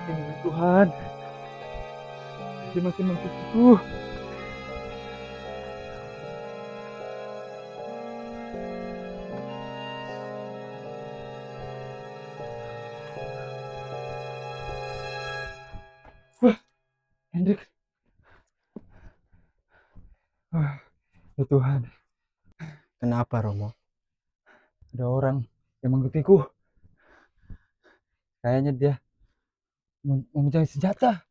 Ya Tuhan, dia makin membutuhku. Wah, Hendrik. Wah, ya Tuhan, Kenapa, Romo? ada orang yang mengikutiku. Kayaknya dia mau mencari senjata.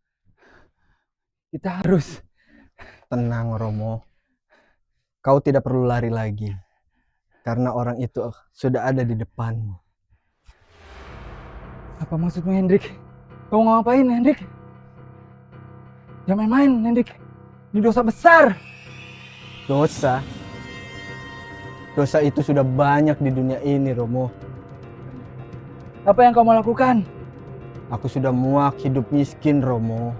Kita harus. Tenang, Romo. Kau tidak perlu lari lagi. Karena orang itu sudah ada di depanmu. Apa maksudmu, Hendrik? Kau ngapain, Hendrik? Jangan main-main, Hendrik. Ini dosa besar. Dosa? Dosa itu sudah banyak di dunia ini, Romo. Apa yang kau mau lakukan? Aku sudah muak hidup miskin, Romo.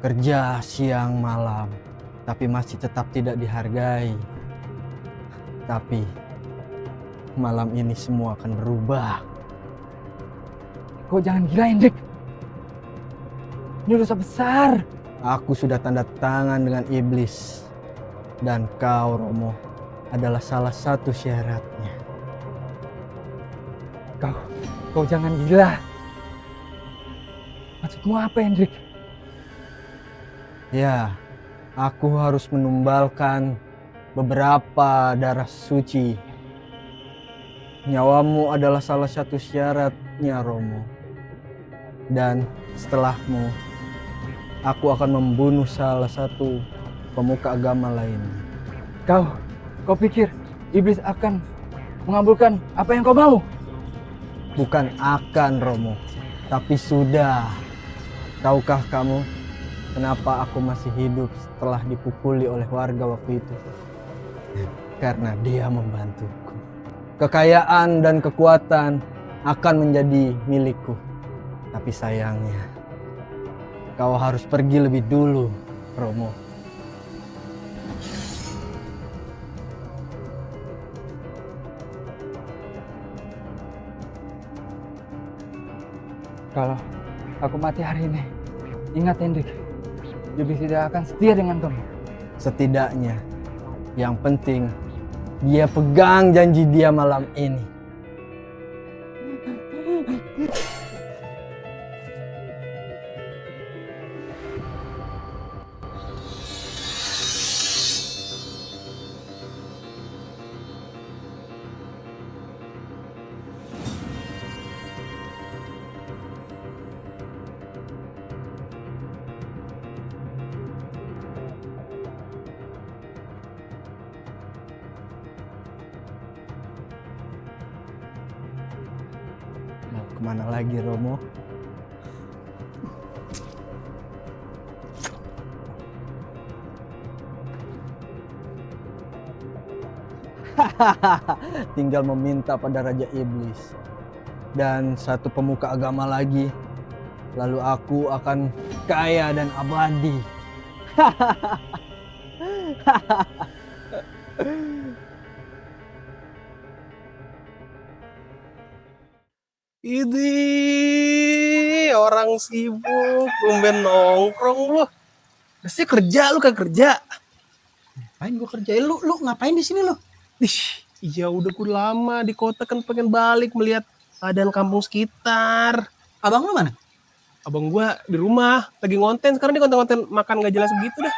Kerja siang malam, tapi masih tetap tidak dihargai. Tapi malam ini semua akan berubah. Kau jangan gila, Hendrik. Ini dosa besar. Aku sudah tanda tangan dengan iblis. Dan kau, Romo, adalah salah satu syaratnya. Kau jangan gila. Maksudmu apa, Hendrik? Ya, aku harus menumbalkan beberapa darah suci. Nyawamu adalah salah satu syaratnya, Romo. Dan setelahmu, aku akan membunuh salah satu pemuka agama lainnya. Kau pikir iblis akan mengabulkan apa yang kau mau? Bukan akan, Romo, tapi sudah. Tahukah kamu kenapa aku masih hidup setelah dipukuli oleh warga waktu itu? Karena dia membantuku. Kekayaan dan kekuatan akan menjadi milikku. Tapi sayangnya, kau harus pergi lebih dulu, Romo. Kalau aku mati hari ini, ingat, Hendrik, iblis tidak akan setia dengan kamu. Setidaknya, yang penting dia pegang janji dia malam ini. Mau kemana lagi, Romo? Tinggal meminta pada Raja Iblis dan satu pemuka agama lagi, lalu aku akan kaya dan abadi. Ini orang sibuk, tumben nongkrong lu. Pasti kerja lu kan kerja. Ngapain gua kerjain lu ngapain di sini lu? Ih, iya udah lama di kota kan pengen balik melihat keadaan kampung sekitar. Abang lu mana? Abang gua di rumah lagi ngonten, sekarang dia konten-konten makan gak jelas begitu dah.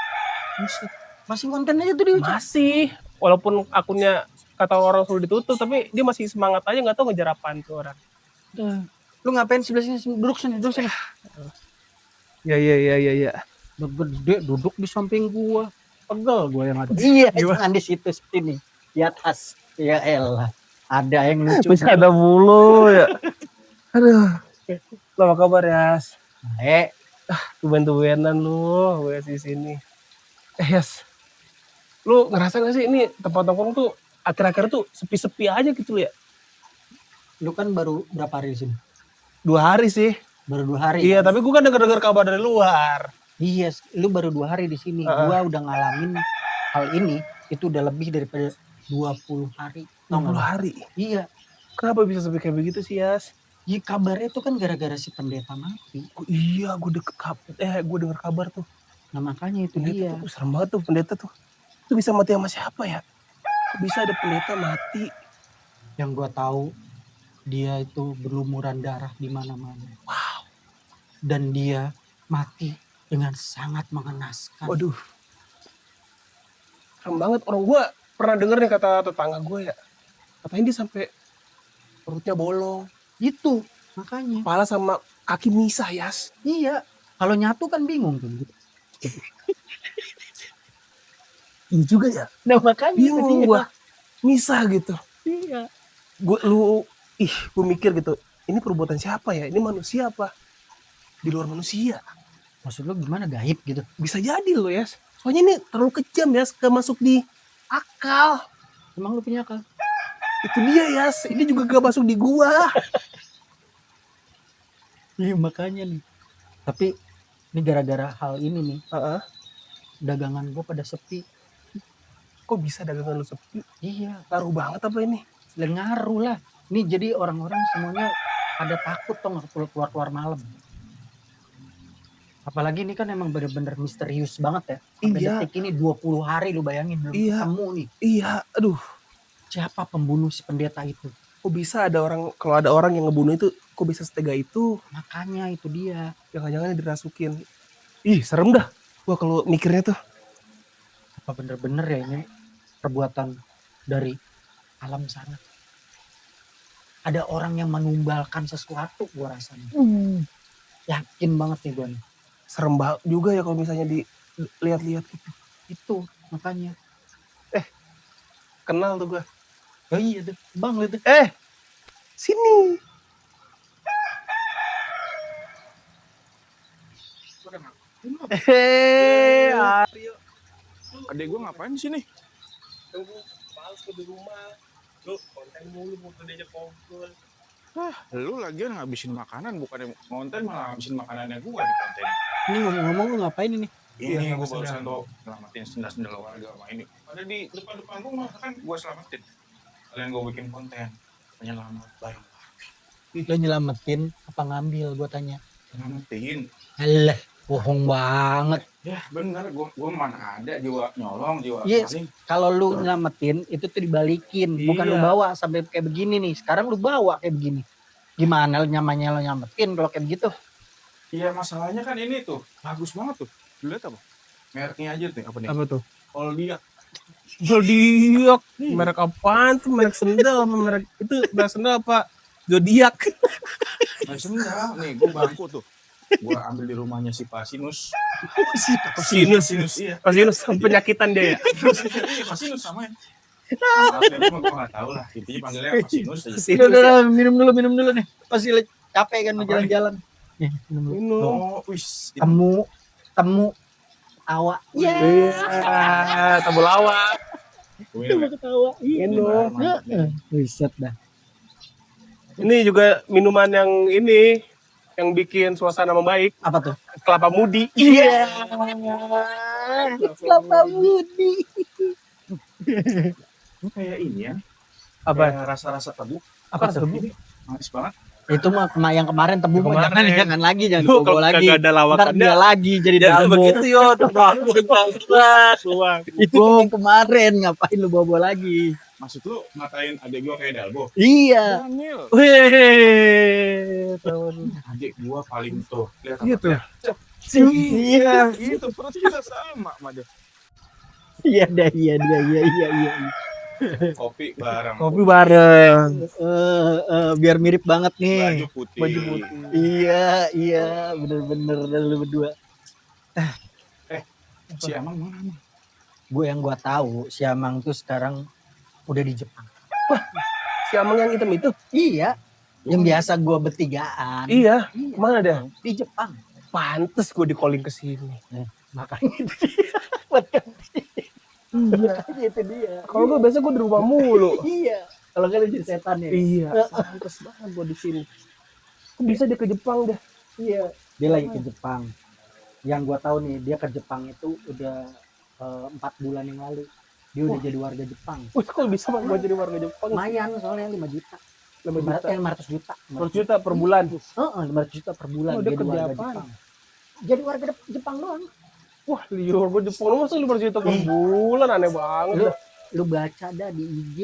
Buset. Masih konten aja tuh di Uca. Masih, walaupun akunnya kata orang suruh ditutup, tapi dia masih semangat aja, nggak tahu ngejar apaan tuh orang. Lu ngapain sebelah sini? Duduk sini, duduk sini. Ya. Udah gede duduk di samping gua. Pegel gua yang ada. Iya, jangan di situ sini. Di atas. Ya elah. Ada yang lucu. Bisa ada mulu ya. Aduh. Lo apa kabar Yas? Tuben-tubenan lu gue di sini. Yas. Lu ngerasa gak sih ini tempat nongkrong tuh akhir-akhir tuh sepi-sepi aja gitu ya? Lu kan baru berapa hari di sini? 2 hari sih. Baru 2 hari. Iya, tapi gue kan denger-denger kabar dari luar. Iya, lu baru 2 hari di sini. Gua udah ngalamin hal ini itu udah lebih daripada 20 hari. 20 hari? Iya. Kenapa bisa sampai kayak begitu sih, Yas? Ya kabarnya itu kan gara-gara si pendeta mati. Oh, iya, gue denger kabar tuh. Nah makanya itu Pendeta dia. tuh serem banget tuh pendeta tuh. Itu bisa mati sama siapa ya? Kok bisa ada pendeta mati? Yang gua tahu dia itu berlumuran darah di mana-mana. Wow. Dan dia mati dengan sangat mengenaskan. Waduh. Serem banget. Orang gue pernah denger nih kata tetangga gue ya. Katanya dia sampai perutnya bolong. Itu makanya. Kepala sama kaki misah, Yas. Iya. Kalau nyatu kan bingung tuh. Iya juga ya. Nah makanya Bingung gue. Misah gitu. Iya. Gue mikir gitu. Ini perbuatan siapa ya? Ini manusia apa? Di luar manusia. Maksud lu gimana, gaib gitu? Bisa jadi loh, Yas. Soalnya ini terlalu kejam, Yas. Masuk di akal. Emang lu punya akal? Itu dia, Yas. Ini juga gak masuk di gua. Iya makanya nih. Tapi ini gara-gara hal ini nih, dagangan gua pada sepi. Kok bisa dagangan lu sepi? Iya. Ngaruh banget apa ini? Ngaruh lah. Ini jadi orang-orang semuanya pada takut toh nggak keluar malam. Apalagi ini kan emang bener-bener misterius banget ya. Sampai Iya. detik ini 20 hari lu bayangin belum ketemu nih. Iya, aduh. Siapa pembunuh si pendeta itu? Kok bisa ada orang, kalau ada orang yang ngebunuh itu, kok bisa setega itu? Makanya itu dia. Jangan-jangan dirasukin. Ih, serem dah. Gua kalau mikirnya tuh. Apa bener-bener ya ini perbuatan dari alam sana? Ada orang yang menumbalkan sesuatu gua rasanya. Yakin banget nih gua nih. Serem banget juga ya kalau misalnya dilihat-lihat gitu. Itu makanya. Kenal tuh gua. Oh iya tuh, Bang itu. Sini. Aryo. Adek gue ngapain di sini? Tunggu, males gue di rumah. Lu konten mulu, mau diajak ngobrol. Lu lagian ngabisin makanan, bukan konten malah ngabisin makanannya gue di konten. Ini ngomong-ngomong lu ngapain ini? Ini gue barusan tuh selamatin sendal-sendal warga rumah ini. Ada di depan rumah kan gue selamatin. Kalian gue bikin konten penyelamat barang. Lo nyelamatin apa ngambil, gua tanya. Nyelamatin. Alah, bohong banget. Ya bener, gue mana ada jiwa nyolong, jiwa Yes. maling. Kalau lu nyelamatin itu tuh dibalikin, bukan lu Iya. bawa sampai kayak begini nih. Sekarang lu bawa kayak begini. Gimana lu nyamannya lo nyelamatin kalau kayak begitu? Iya masalahnya kan ini tuh bagus banget tuh. Lu lihat apa? Mereknya aja tuh apa nih? Apa tuh? Kalau dia Zodiak. Merek apaan tuh? Merek sendal apa merek itu? Merek sendal apa? Zodiak. sendal nih, gue bangku tuh. Gue ambil di rumahnya si Pasinus. Sinus. Iya. Sinus penyakitan dia ya. Pasinus sama ya. Aslinya mah gue gak tau lah. Intinya panggilnya Pasinus aja. Sinus. Udah, minum dulu nih. Pasti capek kan lu Apa jalan-jalan. Nih, minum dulu. Minum. Oh, wis. Temu tawa. Iya. Tabu lawak. Ketawa. Minum. Riset dah. Ini juga minuman yang ini yang bikin suasana membaik. Apa tuh? Kelapa mudi. Iya. Kelapa mudi. Ini kayak ini ya. Apa? Kayak rasa-rasa tebu. Apa tuh? Ini manis banget. Itu mah yang kemarin tebu Yang mah kemarin. jangan lagi, jangan Lu bawa lagi. kagak ada Ntar lawakannya. dia lagi jadi Jangan dalbo. begitu yo. Suang. Itu yang kemarin, ngapain lu bawa lagi? Maksud lu ngatain adek gua kayak Dalbo? Iya. Daniel. Wih, Adek gua paling tuh. Lihat Iya apa? tuh. iya, Gitu, perut kita sama sama dia. iya. Kopi bareng. Kopi bareng. Biar mirip banget nih. Baju putih. Baju putih. Iya, bener-bener lu berdua. Si Amang mana Amang? Yang gua tahu si Amang tuh sekarang udah di Jepang. Si Amang yang hitam itu? Iya, yang biasa gua bertigaan. Iya. Mana dia? Di Jepang. Pantes gue di calling ke sini. Makanya itu dia. Buat ganti. Iya, itu dia. Kalau gue biasa gue di rumah mulu. Iya. Kalau nggak lu jadi setan ya. Iya. Pantes banget gue di sini. Kok bisa dia ke Jepang deh? Iya. Dia lagi ke Jepang. Yang gua tahu nih, dia ke Jepang itu udah 4 bulan yang lalu. Dia udah jadi warga Jepang. Wih, kok bisa Bang gue jadi warga Jepang? Lumayan soalnya 5 juta. 5 juta. 500 juta. 100 juta per bulan. 500 juta per bulan Oh, dia jadi kerja warga apaan? Jepang. Jadi warga Jepang doang. Wah, liur gue Jepang lu masa 5 juta per bulan, aneh banget. Lu, dah. lu baca dah di IG.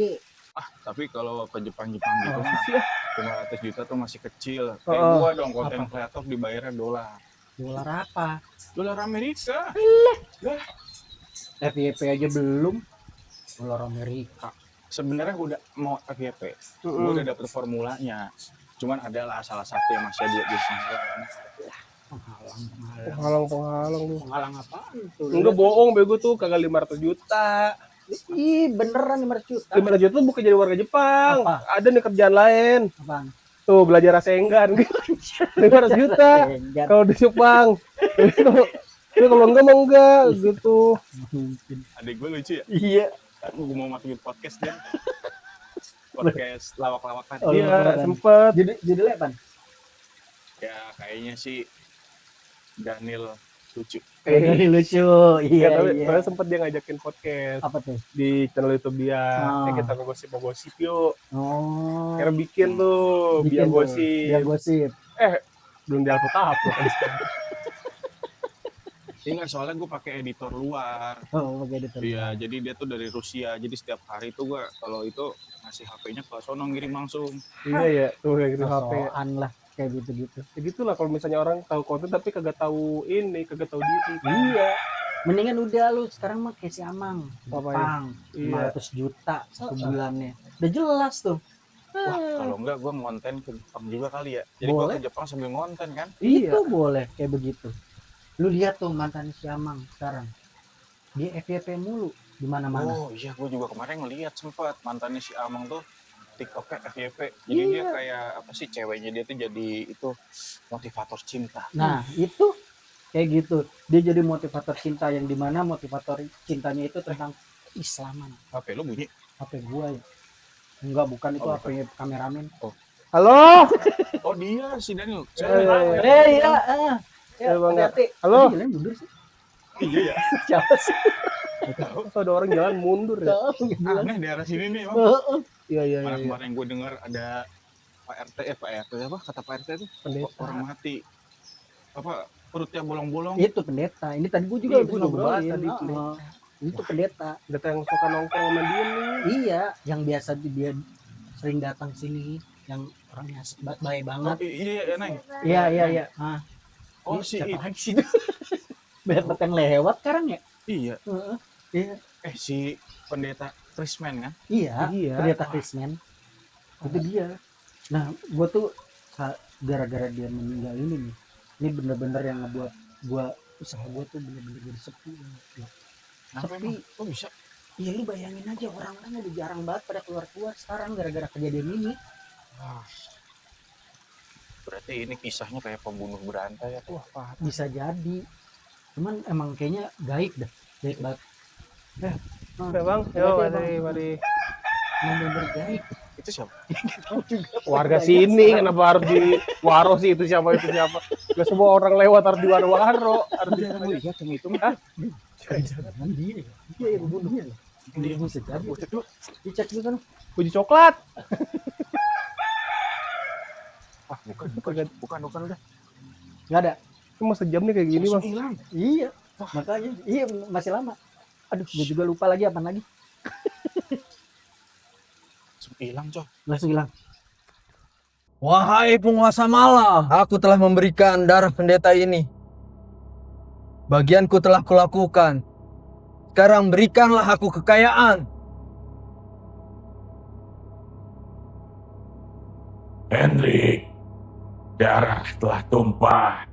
Tapi kalau ke Jepang-Jepang gitu Oh, mah sih ya. cuma 100 juta tuh masih kecil. Oh, Kayak oh. gua dong konten kreator dibayarnya dolar. Dolar apa? Dolar Amerika. FYP aja belum. Dolar Amerika. Sebenarnya udah mau FYP. Gua udah dapet formulanya. Cuman adalah salah satu yang masih dia bisa. Penghalang lu. Penghalang apaan tuh? Enggak bohong, bego tuh kagak 500 juta. Ih, beneran 500 juta. 500 juta tuh bukan jadi warga Jepang. Apa? Ada nih kerjaan lain. Apaan? Tuh belajar Rasengan. 500 juta Enggak kalau di Jepang. Tapi kalau enggak mah enggak gitu. mungkin. Adik gue lucu ya. Iya. Gue mau masukin podcast dia. Podcast lawak-lawakan. Oh, Iya, beneran. sempet. Judulnya apa? Ya kayaknya sih Daniel lucu. Ini lucu. Iya, Tapi sempet dia ngajakin podcast Apa tuh? di channel YouTube dia. Ah. Kita ngegosip yuk. Oh. Kira bikin tuh, biar Bikin tuh, gosip. Biar gosip. Belum diupload kan sekarang. Enggak, soalnya gue pakai editor luar. Oh, pakai editor. Iya, jadi dia tuh dari Rusia. Jadi setiap hari tuh gue kalau itu ngasih HP-nya ke sono ngirim langsung. Iya ya, tuh kayak gitu HP. Sosokan lah kayak gitu-gitu. Ya gitulah kalau misalnya orang tahu konten tapi kagak tahu ini, kagak tahu diri. Iya. Mendingan udah lu sekarang mah kayak si Amang. Apa ya? Jepang. Iya. 500 juta sebulannya. Udah jelas tuh. Wah, kalau enggak gue ngonten ke Jepang juga kali ya. Jadi gue Boleh. ke Jepang sambil ngonten kan. Iya. Itu boleh kayak begitu. Lu lihat tuh mantan si Amang sekarang. Dia FYP mulu di mana-mana. Oh iya, gue juga kemarin ngeliat sempat mantannya si Amang tuh TikToknya FYP. Jadi dia kayak apa sih, ceweknya dia tuh jadi itu motivator cinta. Nah, itu kayak gitu. Dia jadi motivator cinta yang dimana motivator cintanya itu tentang Islaman. HP lu bunyi. HP gua ya. Enggak, bukan itu Oh, HP kameramen. Halo. Oh dia si Daniel. Iya, Ya, Bang, hati-hati. Halo. Tadi jalan mundur sih. Iya ya. Siapa sih? Kok ada orang jalan mundur ya? Aneh di arah sini nih, Bang. Iya iya Mana iya. kemarin gue dengar ada Pak RT apa kata Pak RT itu Pendeta. orang mati apa perutnya bolong-bolong. Itu pendeta. Ini tadi gua juga Iya, habis gua juga bahas ngobrolin. tadi, Heeh. Itu pendeta. Pendeta yang suka nongkrong sama dia nih. Iya, yang biasa dia sering datang sini, yang orangnya asik banget, baik Oh, banget. iya Neng. Iya. Ah, Oh ini si siapa lagi sih? Banyak banget yang lewat sekarang ya. iya. Heeh. Iya. Si pendeta Trisman kan? Iya, Iya. pendeta Krismen. Itu dia. Nah, gue tuh gara-gara dia meninggal ini nih. Ini bener-bener yang ngebuat gue usaha gue tuh bener-bener jadi sepi. Kenapa Sepi. emang? Oh bisa. Iya, lu bayangin aja orang-orang udah jarang banget pada keluar-keluar sekarang gara-gara kejadian ini. Wah. Berarti ini kisahnya kayak pembunuh berantai ya. Wah, parah. Bisa jadi. Cuman emang kayaknya gaib dah. Gaib banget. Oke, Bang. Yo, mari. Emang bener-bener gaib. Itu siapa? Warga sini kenapa harus di waro sih, itu siapa? Gak semua orang lewat harus di waro-waro. Harus di Jarang lihat yang itu. Hah? Jangan dia ya. Dia yang bunuhnya loh. Dia bisa jadi. Gue cek dulu. Dicek dulu kan. baju coklat. Ah, bukan udah. Nggak ada. Itu mau sejam nih kayak gini, Bang. Hilang. Iya. Makanya. Iya, masih lama. Aduh, gue juga lupa lagi apa lagi. Hilang, coy. Langsung hilang. Wahai penguasa malam, aku telah memberikan darah pendeta ini. Bagianku telah kulakukan. Sekarang berikanlah aku kekayaan. Hendrik, darah telah tumpah.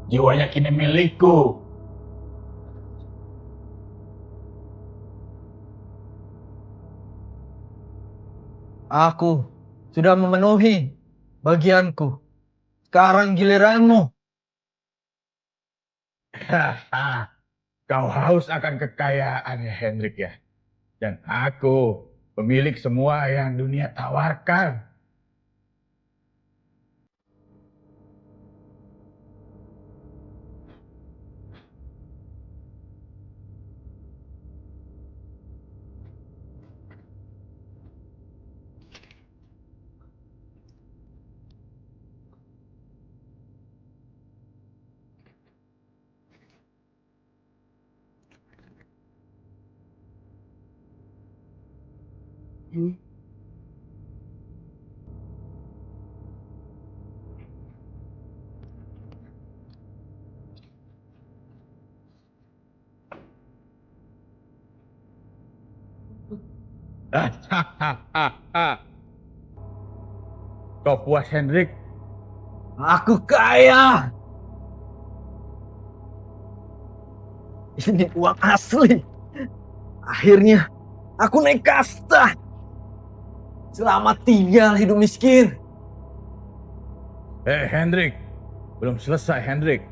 Jiwanya kini milikku. Aku sudah memenuhi bagianku. Sekarang giliranmu. Haha, kau haus akan kekayaan ya Hendrik ya. Dan aku pemilik semua yang dunia tawarkan. Kau puas Hendrik? Aku kaya. Ini uang asli. Akhirnya aku naik kasta. Selamat tinggal hidup miskin. Hendrik, belum selesai Hendrik.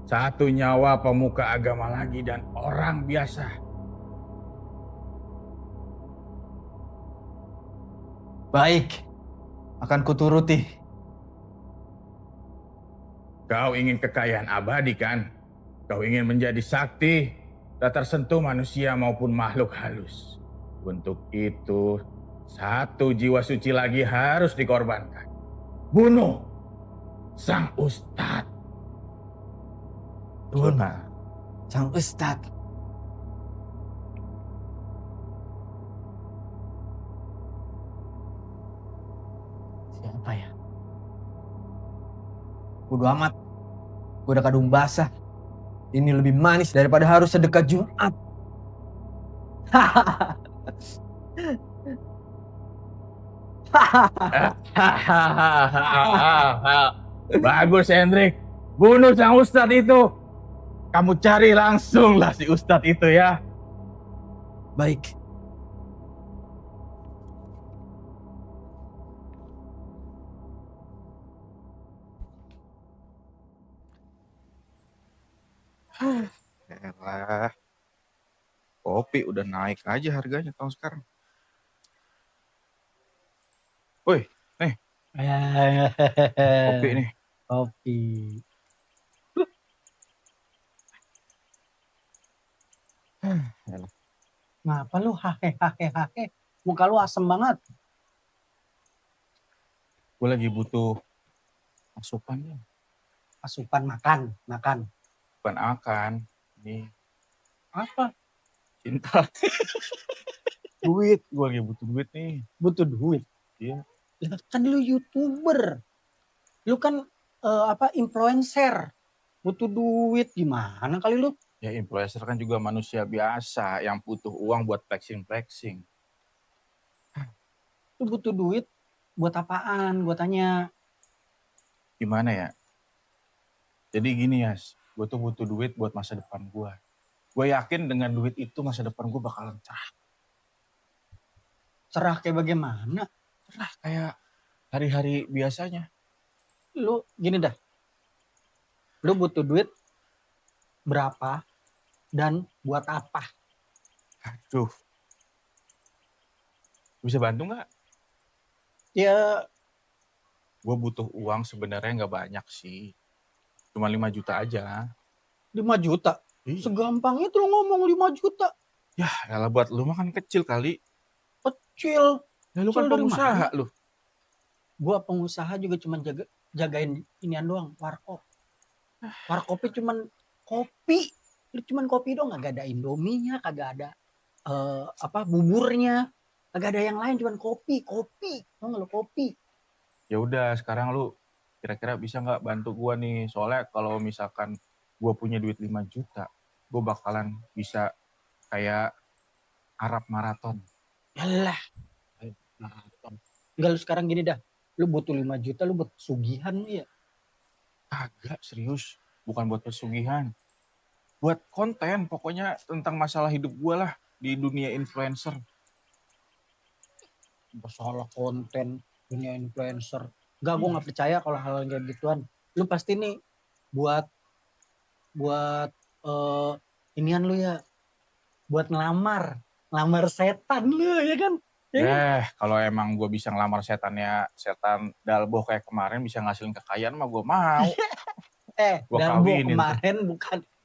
Satu nyawa pemuka agama lagi dan orang biasa. Baik, akan kuturuti. Kau ingin kekayaan abadi kan? Kau ingin menjadi sakti, tak tersentuh manusia maupun makhluk halus. Untuk itu, satu jiwa suci lagi harus dikorbankan. Bunuh sang ustadz. Bunuh sang ustadz. Siapa ya? Bodo amat. Gue udah kadung basah. Ini lebih manis daripada harus sedekah Jumat. Bagus Hendrik, bunuh sang ustadz itu. Kamu cari langsung lah si ustadz itu ya. Baik. Elah, kopi udah naik aja harganya tahun sekarang. Woi, nih kopi nih. Kopi. Ngapa lu hahe. Muka lu asem banget. Gue lagi butuh asupan ya. Asupan makan. Bukan akan. Ini Apa? cinta. Duit, gue lagi butuh duit nih. Butuh duit. Iya. Lah, kan lu YouTuber. Lu kan influencer. Butuh duit gimana kali lu? Ya influencer kan juga manusia biasa yang butuh uang buat flexing. Lu butuh duit buat apaan? Gua tanya. Gimana ya? Jadi gini ya, gue tuh butuh duit buat masa depan gue. Gue yakin dengan duit itu masa depan gue bakalan cerah. Cerah kayak bagaimana? Cerah kayak hari-hari biasanya. Lu gini dah. Lu butuh duit berapa dan buat apa? Aduh. Bisa bantu nggak? Ya Gue butuh uang sebenarnya nggak banyak sih. Cuma 5 juta aja. 5 juta. Iya. Segampang itu lu ngomong 5 juta. Ya, elah buat lu mah kan kecil kali. Kecil. Ya lu kan Kecil dari pengusaha mana? lu. Gua pengusaha juga cuma jagain inian doang, warkop. Warkopnya cuman kopi. Lu cuman kopi doang, kagak ada Indominya, kagak ada buburnya. Kagak ada yang lain, cuman kopi. Tau gak lu kopi? Ya udah, sekarang lu kira-kira bisa nggak bantu gue nih? Soalnya kalau misalkan gue punya duit 5 juta, gue bakalan bisa kayak Arab maraton. Yalah. Enggak, lu sekarang gini dah. Lu butuh 5 juta, lu buat sugihan lu ya. Kagak, serius. Bukan buat pesugihan. Buat konten, pokoknya tentang masalah hidup gue lah di dunia influencer. Masalah konten, dunia influencer. Enggak, gue nggak percaya kalau hal kayak gituan. Lu pasti nih buat inian lu ya, buat ngelamar setan lu ya kan? Ya kan? Kalau emang gue bisa ngelamar setan Dalbo kayak kemarin bisa ngasilin kekayaan mah gue mau. Gua Dalbo kawinin kemarin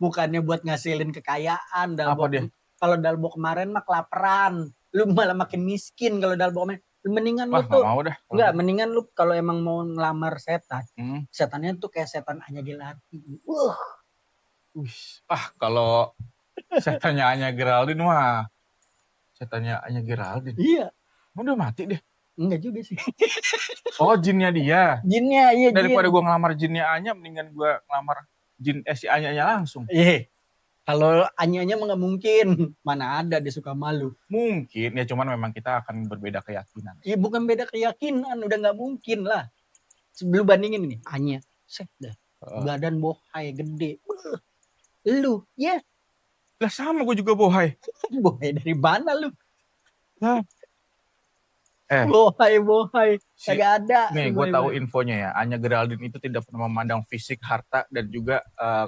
bukannya buat ngasilin kekayaan. Dalbo, Apa dia? kalau Dalbo kemarin mah kelaparan. Lu malah makin miskin kalau Dalbo kemarin. Mendingan Wah, lu tuh, gak mau dah. enggak, mendingan lu kalau emang mau ngelamar setan, Hmm. setannya tuh kayak setan Anya Gelati. Kalau setannya Anya Geraldine mah. Setannya Anya Geraldine. Iya. Udah mati deh. Enggak juga sih. Oh, jinnya dia. Jinnya, iya. Daripada gue ngelamar jinnya Anya, mendingan gue ngelamar si Anya-nya langsung. Iya. Kalau Anyanya mah nggak mungkin. Mana ada dia suka malu. Mungkin, ya cuman memang kita akan berbeda keyakinan. Iya, bukan beda keyakinan, udah nggak mungkin lah. Sebelum bandingin ini, Anya, set dah. Badan bohai gede. Lu, ya. Lah sama gue juga bohai. Bohai dari mana lu? Lah. Bohai. Si, Kagak ada. nih, gue tahu infonya ya. Anya Geraldine itu tidak pernah memandang fisik, harta, dan juga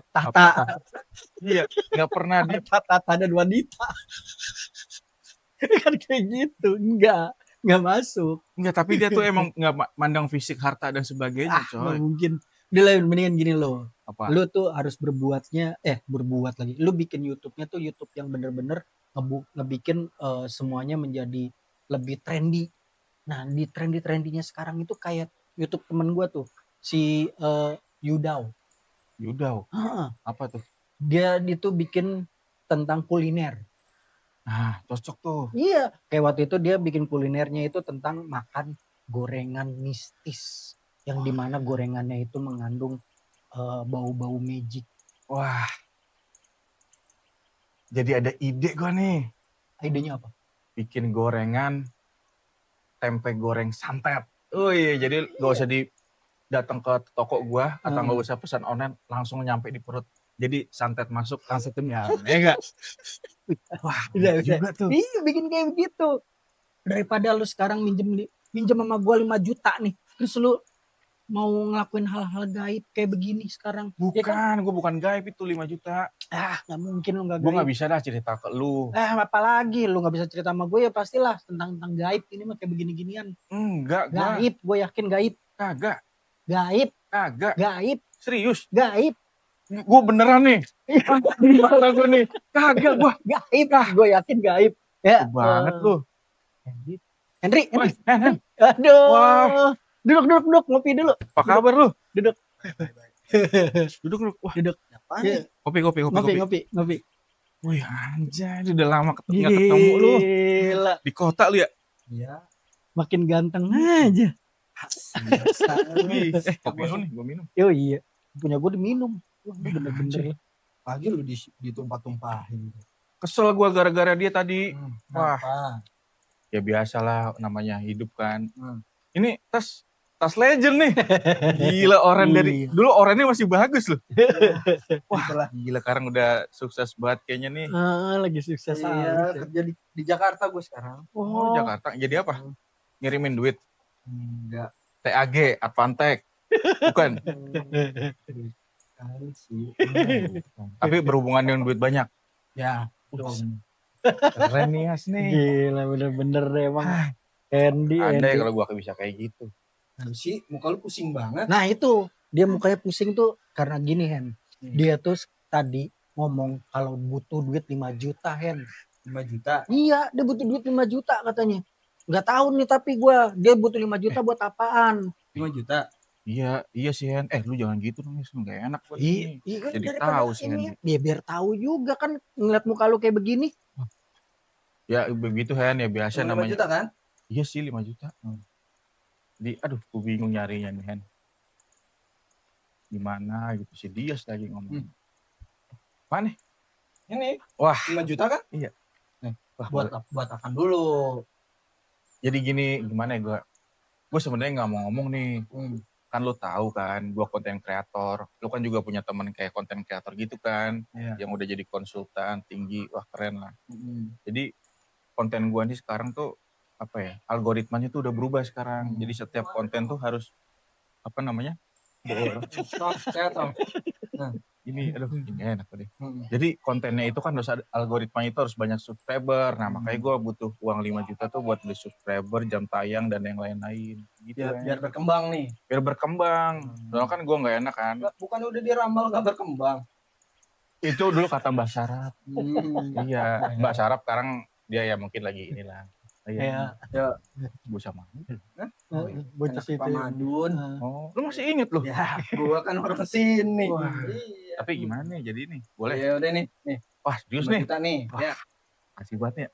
tahta. Iya, nggak pernah dia. Tahta dan wanita. Kan kayak gitu. Enggak masuk. Enggak, tapi dia tuh emang nggak mandang fisik, harta, dan sebagainya, coy. Nggak mungkin. Udah lah, mendingan gini loh. Apa? Lu tuh harus berbuat lagi. Lu bikin YouTube-nya tuh YouTube yang bener-bener ngebikin semuanya menjadi lebih trendy. Nah, di trendinya sekarang itu kayak YouTube temen gue tuh, si Yudao. Apa tuh? Dia itu bikin tentang kuliner. Nah, cocok tuh. Iya, kayak waktu itu dia bikin kulinernya itu tentang makan gorengan mistis. Yang dimana gorengannya itu mengandung bau-bau magic. Wah. Jadi ada ide gue nih. Idenya apa? Bikin gorengan tempe goreng santet. Oh iya, jadi gak usah datang ke toko gua atau gak usah pesan online, langsung nyampe di perut. Jadi santet masuk, langsung nyam. Ya enggak? Wah, juga tuh. Iya, bikin kayak begitu. Daripada lu sekarang minjem sama gua 5 juta nih. Terus lu mau ngelakuin hal-hal gaib kayak begini sekarang. Bukan, ya kan? Gue bukan gaib itu 5 juta. Gak mungkin lu gak gaib. Gue gak bisa dah cerita ke lu. Apalagi lu gak bisa cerita sama gue ya pastilah tentang gaib. Ini mah kayak begini-ginian. Enggak, gaib, gue yakin gaib. Kagak. Gaib. Kagak. Gaib. Serius? Gaib. Gue beneran nih. Gimana gue nih? Kagak gue. Gaib. Gue yakin gaib. Ya. Banget lu. Henry. Hen. Aduh. Wah. Duduk, ngopi dulu. Apa kabar lu? Duduk. Duduk. Wah, duduk. Ya. Kopi. Ngopi. Wih, anjay, udah lama ketemu lu. Gila. Di kota lu ya? Iya. Makin ganteng aja. Kopi lu nih, gue minum. Oh iya. Punya gue diminum. Wah, bener-bener. Pagi lu ditumpah-tumpahin. Kesel gue gara-gara dia tadi. Wah. Kenapa? Ya biasalah, namanya hidup kan. Ini tas legend nih. Gila, oren dari dulu orennya masih bagus loh. Wah, gila, sekarang udah sukses banget kayaknya nih. Lagi sukses Iya, kerja di Jakarta gue sekarang. Oh, Jakarta. Jadi apa? Ngirimin duit. Enggak. TAG, Advantek. Bukan. Kali sih. Tapi berhubungan dengan duit banyak. Ya, Keren nih As nih. Gila, bener-bener deh emang. Andy. Andai kalau gua bisa kayak gitu. sih muka lu pusing banget. Nah itu, dia mukanya pusing tuh karena gini Hen. Dia tuh tadi ngomong kalau butuh duit 5 juta Hen. 5 juta. Iya, dia butuh duit 5 juta katanya. Nggak tahu nih tapi dia butuh 5 juta buat apaan? 5 juta. Iya sih Hen. Lu jangan gitu dong, nggak enak buat Iya, ini. kan Jadi daripada tahu sih ini, Hen. dia biar tahu juga kan ngeliat muka lu kayak begini. Ya begitu Hen, ya biasa 5 namanya. juta kan? Iya sih 5 juta. Jadi gue bingung nyarinya nih Hen. Gimana gitu, si Dias lagi ngomong. Mana nih? Ini. Wah. 5 juta kan? Iya. Wah, buat apaan dulu? Jadi gini, gimana ya gue? gue sebenarnya nggak mau ngomong nih. Kan lu tahu kan, gue konten kreator. Lu kan juga punya temen kayak konten kreator gitu kan, Iya. yang udah jadi konsultan tinggi, wah keren lah. Jadi konten gue nih sekarang tuh apa ya? Algoritmanya tuh udah berubah sekarang. Jadi setiap konten tuh harus apa namanya? Ini aduh ini enak tadi. Jadi kontennya itu kan harus ada algoritmanya itu harus banyak subscriber. Nah, makanya gue butuh uang 5 juta tuh buat beli subscriber, jam tayang dan yang lain-lain. Gitu Biar berkembang nih. biar berkembang. Soalnya kan gue nggak enak kan. Bukan udah diramal gak berkembang. Itu dulu kata Mbak Sarap. Iya, Mbak Sarap sekarang dia ya mungkin lagi inilah. Ya, Gue sama. bocah Anak situ. Pak Madun. Oh, lu masih inget loh. Ya, gua kan orang sini. Wah. Iya. Tapi gimana nih jadi nih? Boleh? Ya udah nih. Wah, serius 5 nih. juta nih. Wah. Ya. Kasih banget ya.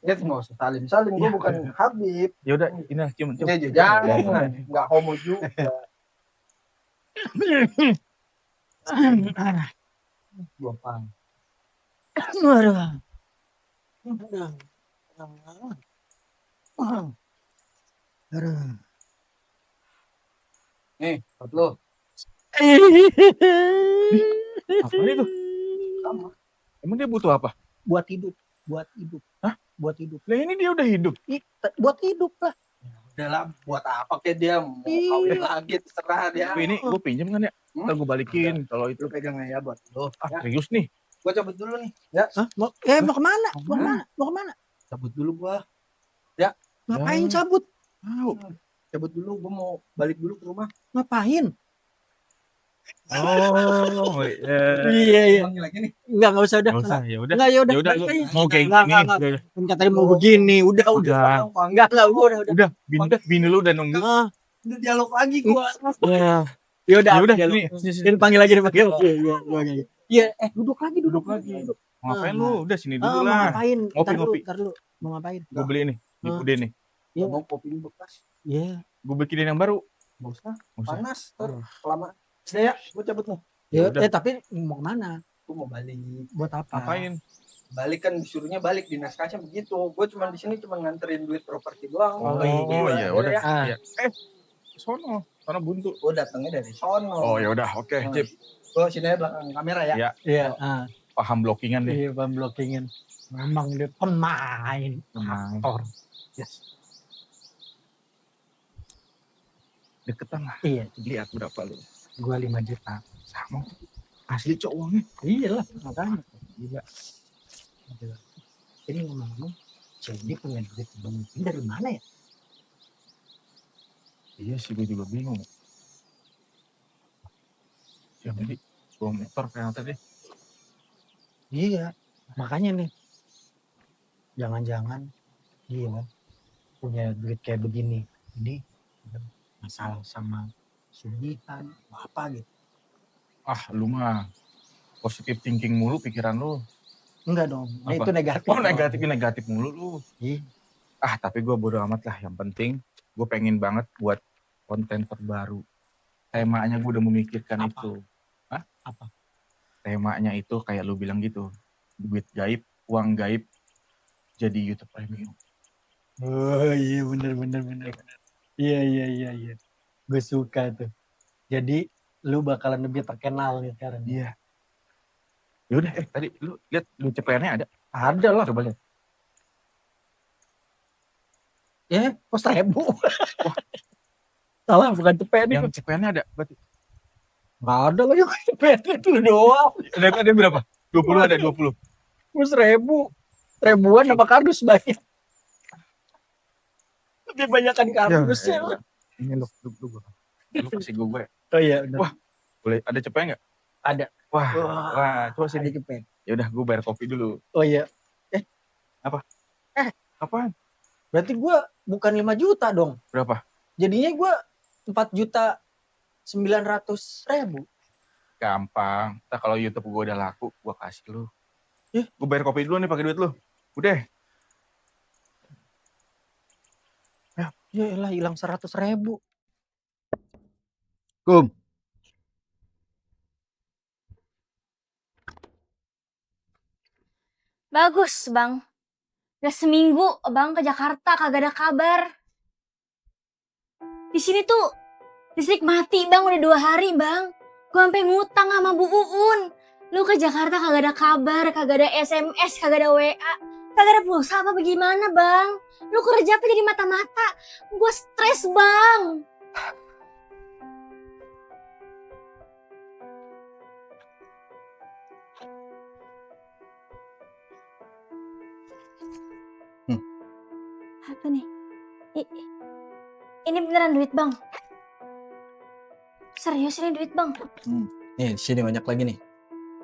Ya nggak usah salim. Gua bukan Habib. Ya udah, ini lah, cium. Ya jangan. Nggak homo juga. Gua paham. Nih, buat lu. Apa itu? Sama. Emang dia butuh apa? Buat hidup. Hah? Buat hidup. Lah ini dia udah hidup. Buat hidup lah. Udah lah, buat apa kayak dia mau Iya. kawin lagi terserah dia. Tapi ini gue pinjam kan ya? Ntar gue balikin. Kalau itu Lu pegang aja buat lu. Ya, serius nih. gua cabut dulu nih. Ya, Hah? Mau kemana? Mau kemana? cabut dulu gua. Ngapain Ya. cabut? Cabut dulu, gua mau balik dulu ke rumah. Ngapain? Oh, Iya. Panggil lagi nih. Enggak usah udah. Nggak usah, ya udah. Enggak, ya udah. Ya udah, balik aja. mau kayak Enggak, gini. enggak. Kan katanya mau begini. Udah. Enggak, udah. Udah, bini lu udah nunggu. Ah, Udah dialog lagi gua. ya. Ya udah. Ya udah, dia- nih. Ini panggil lagi. Iya, duduk lagi. Mau ngapain lu? Udah sini Ah, dulu mau lah. ngapain? Ngopi. Ntar dulu. Mau ngapain? Gue beli nih. Di Ah. Ude nih. Iya. Mau kopi bekas. Iya. Gue bikinin yang baru. Nggak usah, Nggak usah. panas. Kelamaan. Sudah ya, gua cabut nih. Ya, Udah. tapi mau kemana? Gua mau balik. Buat apa? Ngapain? Balik kan disuruhnya balik, dinas kaca begitu. Gua cuma di sini cuma nganterin duit properti doang. Oh, iya, iya, udah. ya. Ah. Iya. Sono buntu. Gua datangnya dari sono. Oh, ya udah, oke, Oh. Cip. Gua sini aja belakang kamera ya. Iya. Iya. Ah. Paham blockingan deh. Iya, Bang blockingin. Memang dia pemain. Pemain. Aktor. Yes. Deketan lah. Iya, Lihat berapa lu. gua 5 juta. Sama. Asli cok uangnya. Iya lah, makanya. Gila. Aduh. Ini ngomong-ngomong, jadi punya duit banyak dari mana ya? Iya sih, gue juga bingung. Ya tadi, bawa motor kayak tadi. Iya, makanya nih. Jangan-jangan dia punya duit kayak begini. Ini masalah sama sugihan, apa gitu. Ah, lu mah positive thinking mulu pikiran lu. Enggak dong, nah Apa? itu negatif. Oh, negatif mulu lu. Iya. Ah, tapi gue bodo amat lah. Yang penting, gue pengen banget buat konten terbaru. Temanya gue udah memikirkan Apa? itu. Hah? Apa? Temanya itu kayak lu bilang gitu. Duit gaib, uang gaib, jadi YouTube Premium. Oh iya bener. Iya. Gue suka tuh. Jadi lu bakalan lebih terkenal nih sekarang. Iya. Yaudah, tadi lu lihat duit CPR-nya ada? Ada lah. Coba lihat. Kok 1.000? Salah, bukan cepet nih. Yang CPR-nya ada berarti. Nggak ada lah yang cepet itu doang. Ada berapa? 20 ada 20. Gue 1.000. Ribuan apa kardus banyak. Lebih banyakan kardusnya. Ya. Ini lu kasih gue. Oh iya udah. Wah. Boleh ada CPR nggak? Ada. Wah, coba Ada sini. cepet. Ya udah, gue bayar kopi dulu. Oh iya. Apaan? Berarti gue bukan 5 juta dong. Berapa? Jadinya gue 4.900.000. Gampang. Ntar kalau YouTube gue udah laku, gue kasih lu. Ya. Gue bayar kopi dulu nih pakai duit lu. Udah. Ya elah hilang 100.000. Kum. Bagus, Bang. Udah seminggu Bang ke Jakarta kagak ada kabar. Di sini tuh listrik mati bang, udah 2 hari bang. Gue sampai ngutang sama Bu Uun. Lu ke Jakarta kagak ada kabar, kagak ada SMS, kagak ada WA, kagak ada pulsa apa bagaimana bang? Lu kerja apa jadi mata-mata? Gue stres bang. Apa nih? Ini beneran duit bang? Serius ini duit bang? Nih, di sini banyak lagi nih.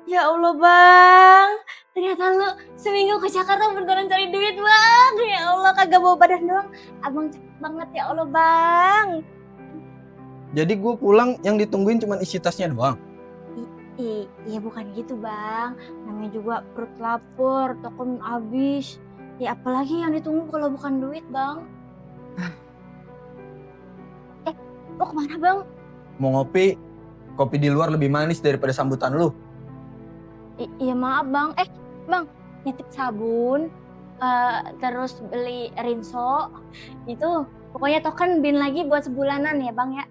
Ya Allah bang, ternyata lu seminggu ke Jakarta beneran cari duit bang. Ya Allah, kagak bawa badan doang. Abang cepet banget ya Allah bang. Jadi gue pulang yang ditungguin cuma isi tasnya doang. Iya bukan gitu bang, namanya juga perut lapar, token habis. Ya apalagi yang ditunggu kalau bukan duit bang. Lo kemana bang? Mau ngopi, kopi di luar lebih manis daripada sambutan lu. Iya maaf bang, bang nitip sabun, terus beli rinso, itu pokoknya token bin lagi buat sebulanan ya bang ya.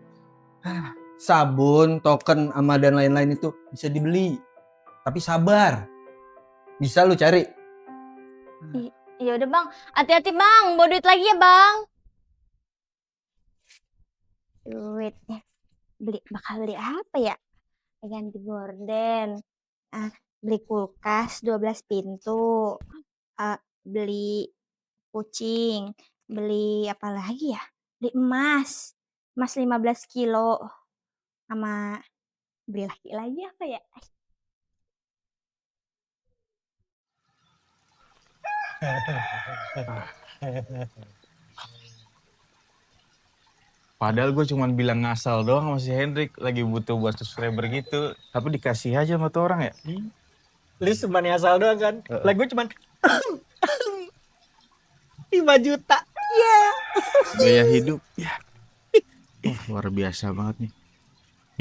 Sabun, token, sama dan lain-lain itu bisa dibeli. Tapi sabar. Bisa lu cari. Iya udah bang, hati-hati bang, bawa duit lagi ya bang. Duitnya, bakal beli apa ya? Ganti gorden, beli kulkas 12 pintu, beli kucing, beli apa lagi ya? Beli emas 15 kilo, sama beli lagi apa ya? Padahal gue cuma bilang ngasal doang sama si Hendrik. Lagi butuh buat subscriber gitu. Tapi dikasih aja sama tuh orang ya. Lu cuma asal doang kan? Lah gue cuma 5 juta. Gaya hidup. Ya. Luar biasa banget nih.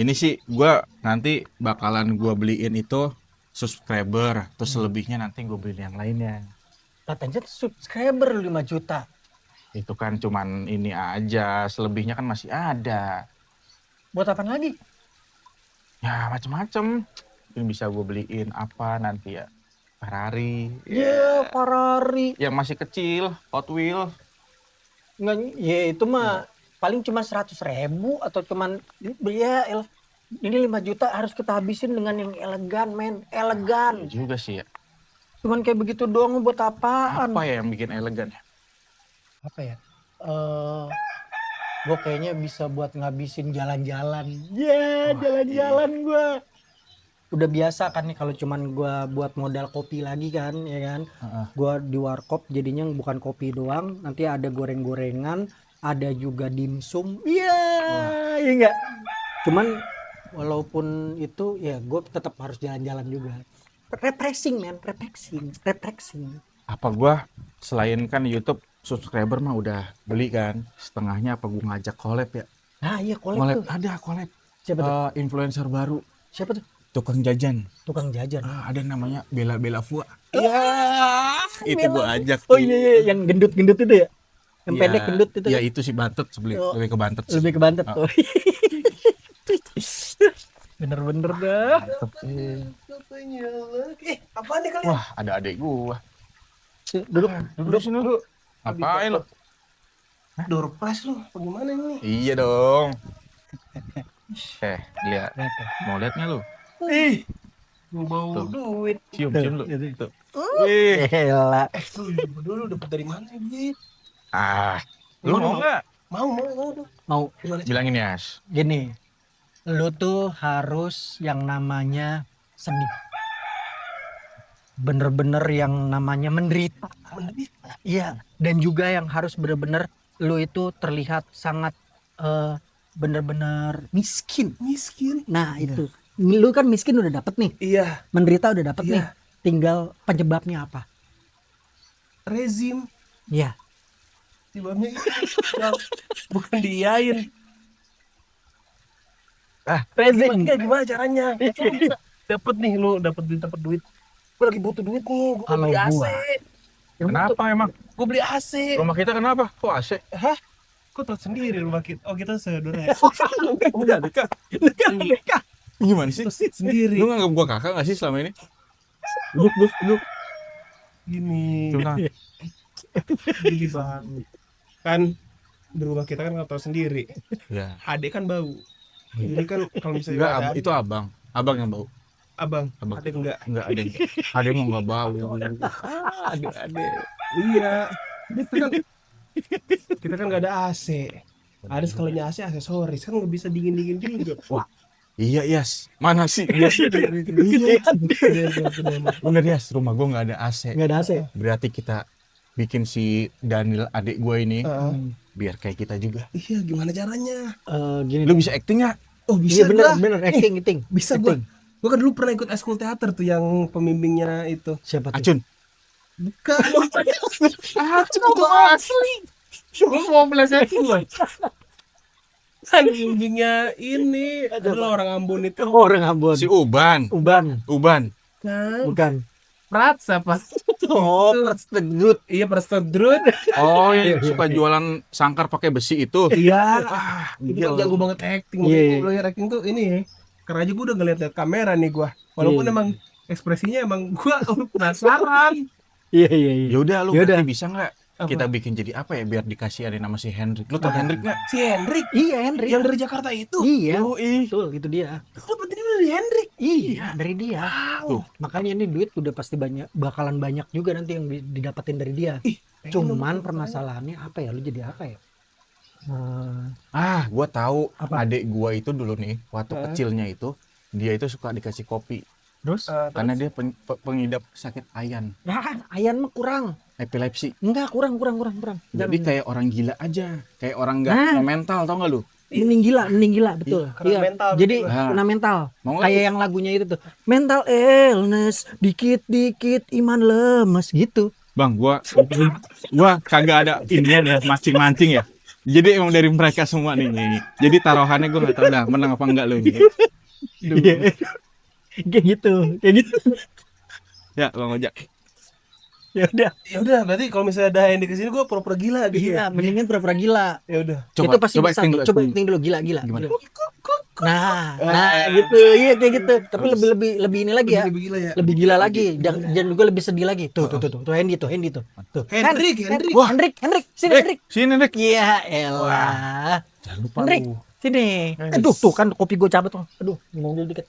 Ini sih gue nanti bakalan gue beliin itu subscriber. Terus selebihnya nanti gue beliin yang lainnya. Katanya subscriber 5 juta. Itu kan cuman ini aja. Selebihnya kan masih ada. Buat apaan lagi? Ya macem-macem. Mungkin bisa gue beliin apa nanti ya. Ferrari. Ferrari. Yang masih kecil. Hot Wheels. Nggak, ya itu mah paling cuma 100.000 atau cuman ya ini 5 juta harus kita habisin dengan yang elegan, men. Elegan. Iya juga sih ya. Cuman kayak begitu doang buat apaan? Apa ya yang bikin elegan ya? Apa ya? Gue kayaknya bisa buat ngabisin jalan-jalan. Jalan-jalan gue. Udah biasa kan nih kalau cuman gue buat modal kopi lagi kan, ya kan? Gue di warkop jadinya bukan kopi doang, nanti ada goreng-gorengan, ada juga dimsum. Iya enggak. Cuman walaupun itu ya gue tetap harus jalan-jalan juga. Refreshing, men, refreshing. Apa gua selain kan YouTube subscriber mah udah beli kan, setengahnya apa gua ngajak collab ya? Nah iya collab tuh. Ada collab. Siapa tuh? Influencer baru. Siapa tuh? Tukang jajan. Tukang jajan. Ada namanya Bella Fua. Iya. Itu gua ajak. Oh iya, yang gendut-gendut itu ya? Yang pendek gendut itu. Ya itu sih bantet lebih ke bantet sih. Lebih ke bantet tuh. Bener-bener dah. Apaan nih kalian? Wah, ada adik gua. Duduk sini lu. Ngapain lu? Doorpress lu, bagaimana ini? Iya dong. Lihat. Mau lihat nggak lu? Ih, gua bau Tuh. duit. Cium lu. Tuh. Elah. Lu dulu dapat dari mana duit? Lu mau nggak? Mau. Bilangin Yas. Gini, lu tuh harus yang namanya sedih. Bener-bener yang namanya menderita. Iya, dan juga yang harus bener-bener lu itu terlihat sangat bener-bener miskin. Nah itu, lu kan miskin udah dapet nih. Iya. Menderita udah dapet Iya. nih. Tinggal penyebabnya apa? Rezim. Iya. Sebabnya itu. Bukan diain. Rezim. Gimana caranya? Dapat nih lu, dapat duit. Gue lagi butuh duit nih. Gue Kalau beli AC. gua. Kenapa emang? Gue beli AC. Rumah kita kenapa? Kok AC? Kok tau sendiri rumah kita? Oh kita saudara ya? Udah dekat. Dekat. Gimana sih? Terus sendiri. Lu nganggap gua kakak gak sih selama ini? Duduk. Gini. Coba. Gini bang. Kan di rumah kita kan nggak tahu sendiri. Ya. Adik kan bau. Jadi kan kalau misalnya Enggak, ada itu abang. Abang yang bau. abang, Abang. adik enggak. Enggak ada. Ada mau enggak bau. Ada. Iya. Kita kan nggak ada AC. Ada sekalinya AC aksesoris kan nggak bisa dingin juga. Wah. Iya, Yas. Mana sih? Yas. Iya. Bener, Yas. Rumah gua enggak ada AC. Nggak ada AC. Berarti kita bikin si Daniel adik gua ini biar kayak kita juga. Iya, gimana caranya? Gini. Lu bisa acting nggak? Oh Iya bisa bener acting. Bisa gua. Gua kan dulu pernah ikut eskul teater tuh yang pembimbingnya itu. Siapa tuh? Acun. Bukan. Asli. Gua mau melesetin lu. Kan pembimbingnya ini adalah orang Ambon itu. Orang Ambon. Si Uban. Uban. Kan Bukan. Prat siapa? Oh, Prastedut. Iya, Prastedrut. Oh, yang suka jualan sangkar pakai besi itu. Iya. Itu Itu kan jago banget acting. Iya. Makanya belajar acting tuh ini ya. Karena aja gue udah ngeliat kamera nih gue. Walaupun Iya. emang ekspresinya emang gue penasaran. Iya. Ya udah, lu Yaudah. berarti bisa nggak Apa? kita bikin jadi apa ya biar dikasihanin sama si Hendrik? Lu tau Hendrik nggak? Si Hendrik Iya, Henry. yang dari Jakarta itu. Iya. Yoi. Betul, itu dia. Lu dapat ini dari Hendrik. Iya, dari dia. Tuh. Makanya ini duit udah pasti bakalan banyak juga nanti yang didapetin dari dia. Cuman permasalahannya apa ya? Lu jadi apa ya? Gua tahu Apa? adik gua itu dulu nih waktu kecilnya itu dia itu suka dikasih kopi Terus? karena dia pengidap sakit ayan, Ya, Ayan mah kurang. epilepsi. Enggak, kurang. Jadi kayak orang gila aja, kayak orang nggak Nah. mau mental, tau nggak lu? mending gila, betul. Kena mental Jadi gitu. kena mental. Mau nggak? Kayak yang lagunya itu tuh. Mental illness, dikit-dikit iman lemes gitu. Bang, gua kagak ada ini ya mancing-mancing ya. Jadi emang dari mereka semua nih. Jadi taruhannya gua nggak tahu dah menang apa enggak lu. Iya. Kayak gitu. Ya, Bang Ojak. Ya udah. Ya udah, berarti kalau misalnya ada Hendrik kesini gue pura-pura gila gitu. Iya, mendingan pura-pura gila. Ya udah. Itu pasti bisa. acting dulu, Coba acting. acting dulu gila. Gimana? Nah, gitu. Iya kayak gitu. Tapi lebih ini lagi ya. Lebih gila ya. Lebih gila lagi. Jangan juga lebih sedih lagi. Tuh. Hendy tuh. Hendrik. Wah. Hendrik, sini Hendrik. Sini, Hendrik. Iya, elah. Jangan lupa Hendrik, lu. sini. Aduh, tuh kan kopi gue cabut tuh. Aduh, minum dulu dikit.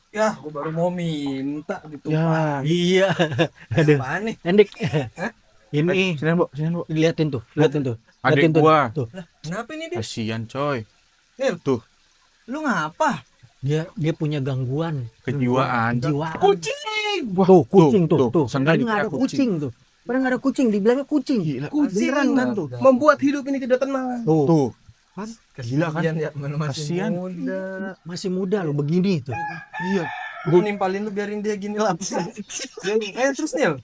Ya, gue baru mau minta gitu. Ya. Iya. Aduh. Apaan nih? Hendrik. Ini Sini, Bu. liatin tuh. Liatin Adik tuh. gua. Tuh. Kenapa ini dia? Kasihan, coy. Lu ngapa? Dia punya gangguan Kejiwaan. jiwaan. Kucing. Tuh, kucing tuh. Sendal Padahal nggak ada kucing tuh. Padahal nggak ada kucing, dibilangnya kucing. Gila. Kucing Beneran kan tuh. membuat hidup ini tidak tenang. Tuh, Gila kan? Ya, mana masih Kasian. muda. masih muda loh begini tuh. Iya. Gue nimpalin lu biarin dia gini lah. Terus Nil.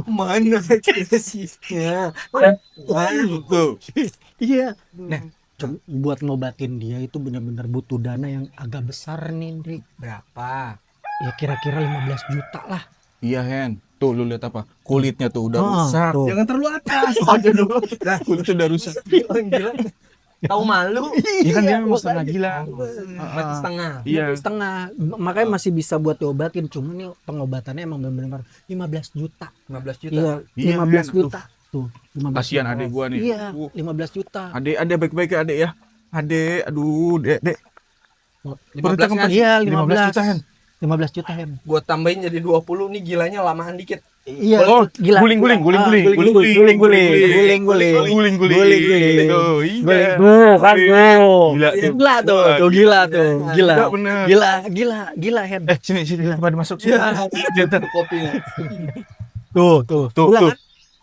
Mana ekspresinya? Tuh. Iya. Nah, buat ngobatin dia itu benar-benar butuh dana yang agak besar nih, Dik. Berapa? Ya kira-kira 15 juta lah. Iya, Hen. Tuh, lu lihat apa? Kulitnya tuh udah Ah, rusak. tuh. Jangan terlalu atas. Kulitnya udah rusak. Orang gila. Tahu malu. Iya kan dia memang setengah gila. Mati setengah. Iya. Setengah. Makanya masih bisa buat diobatin. Cuma nih pengobatannya emang benar-benar 15 juta. 15 juta. Iya, Iya, 15 Hen. juta. Tuh, 15 Kasihan juta. adik gua nih. Iya, 15 juta. Adek baik-baik ya, Adek ya. Adek, aduh, Dek. 15 kan? Iya, 15 juta, Hen. 15 juta, Hen. Gue tambahin jadi 20 nih gilanya lamaan dikit. Iya, Oh, gila. guling. Guling. Tuh, iya. Kan tuh. Gila, Gila tuh, gila tuh. Gila. Enggak bener. Gila, Hen. Sini, pada masuk sini. Kopinya. Tuh. Tuh.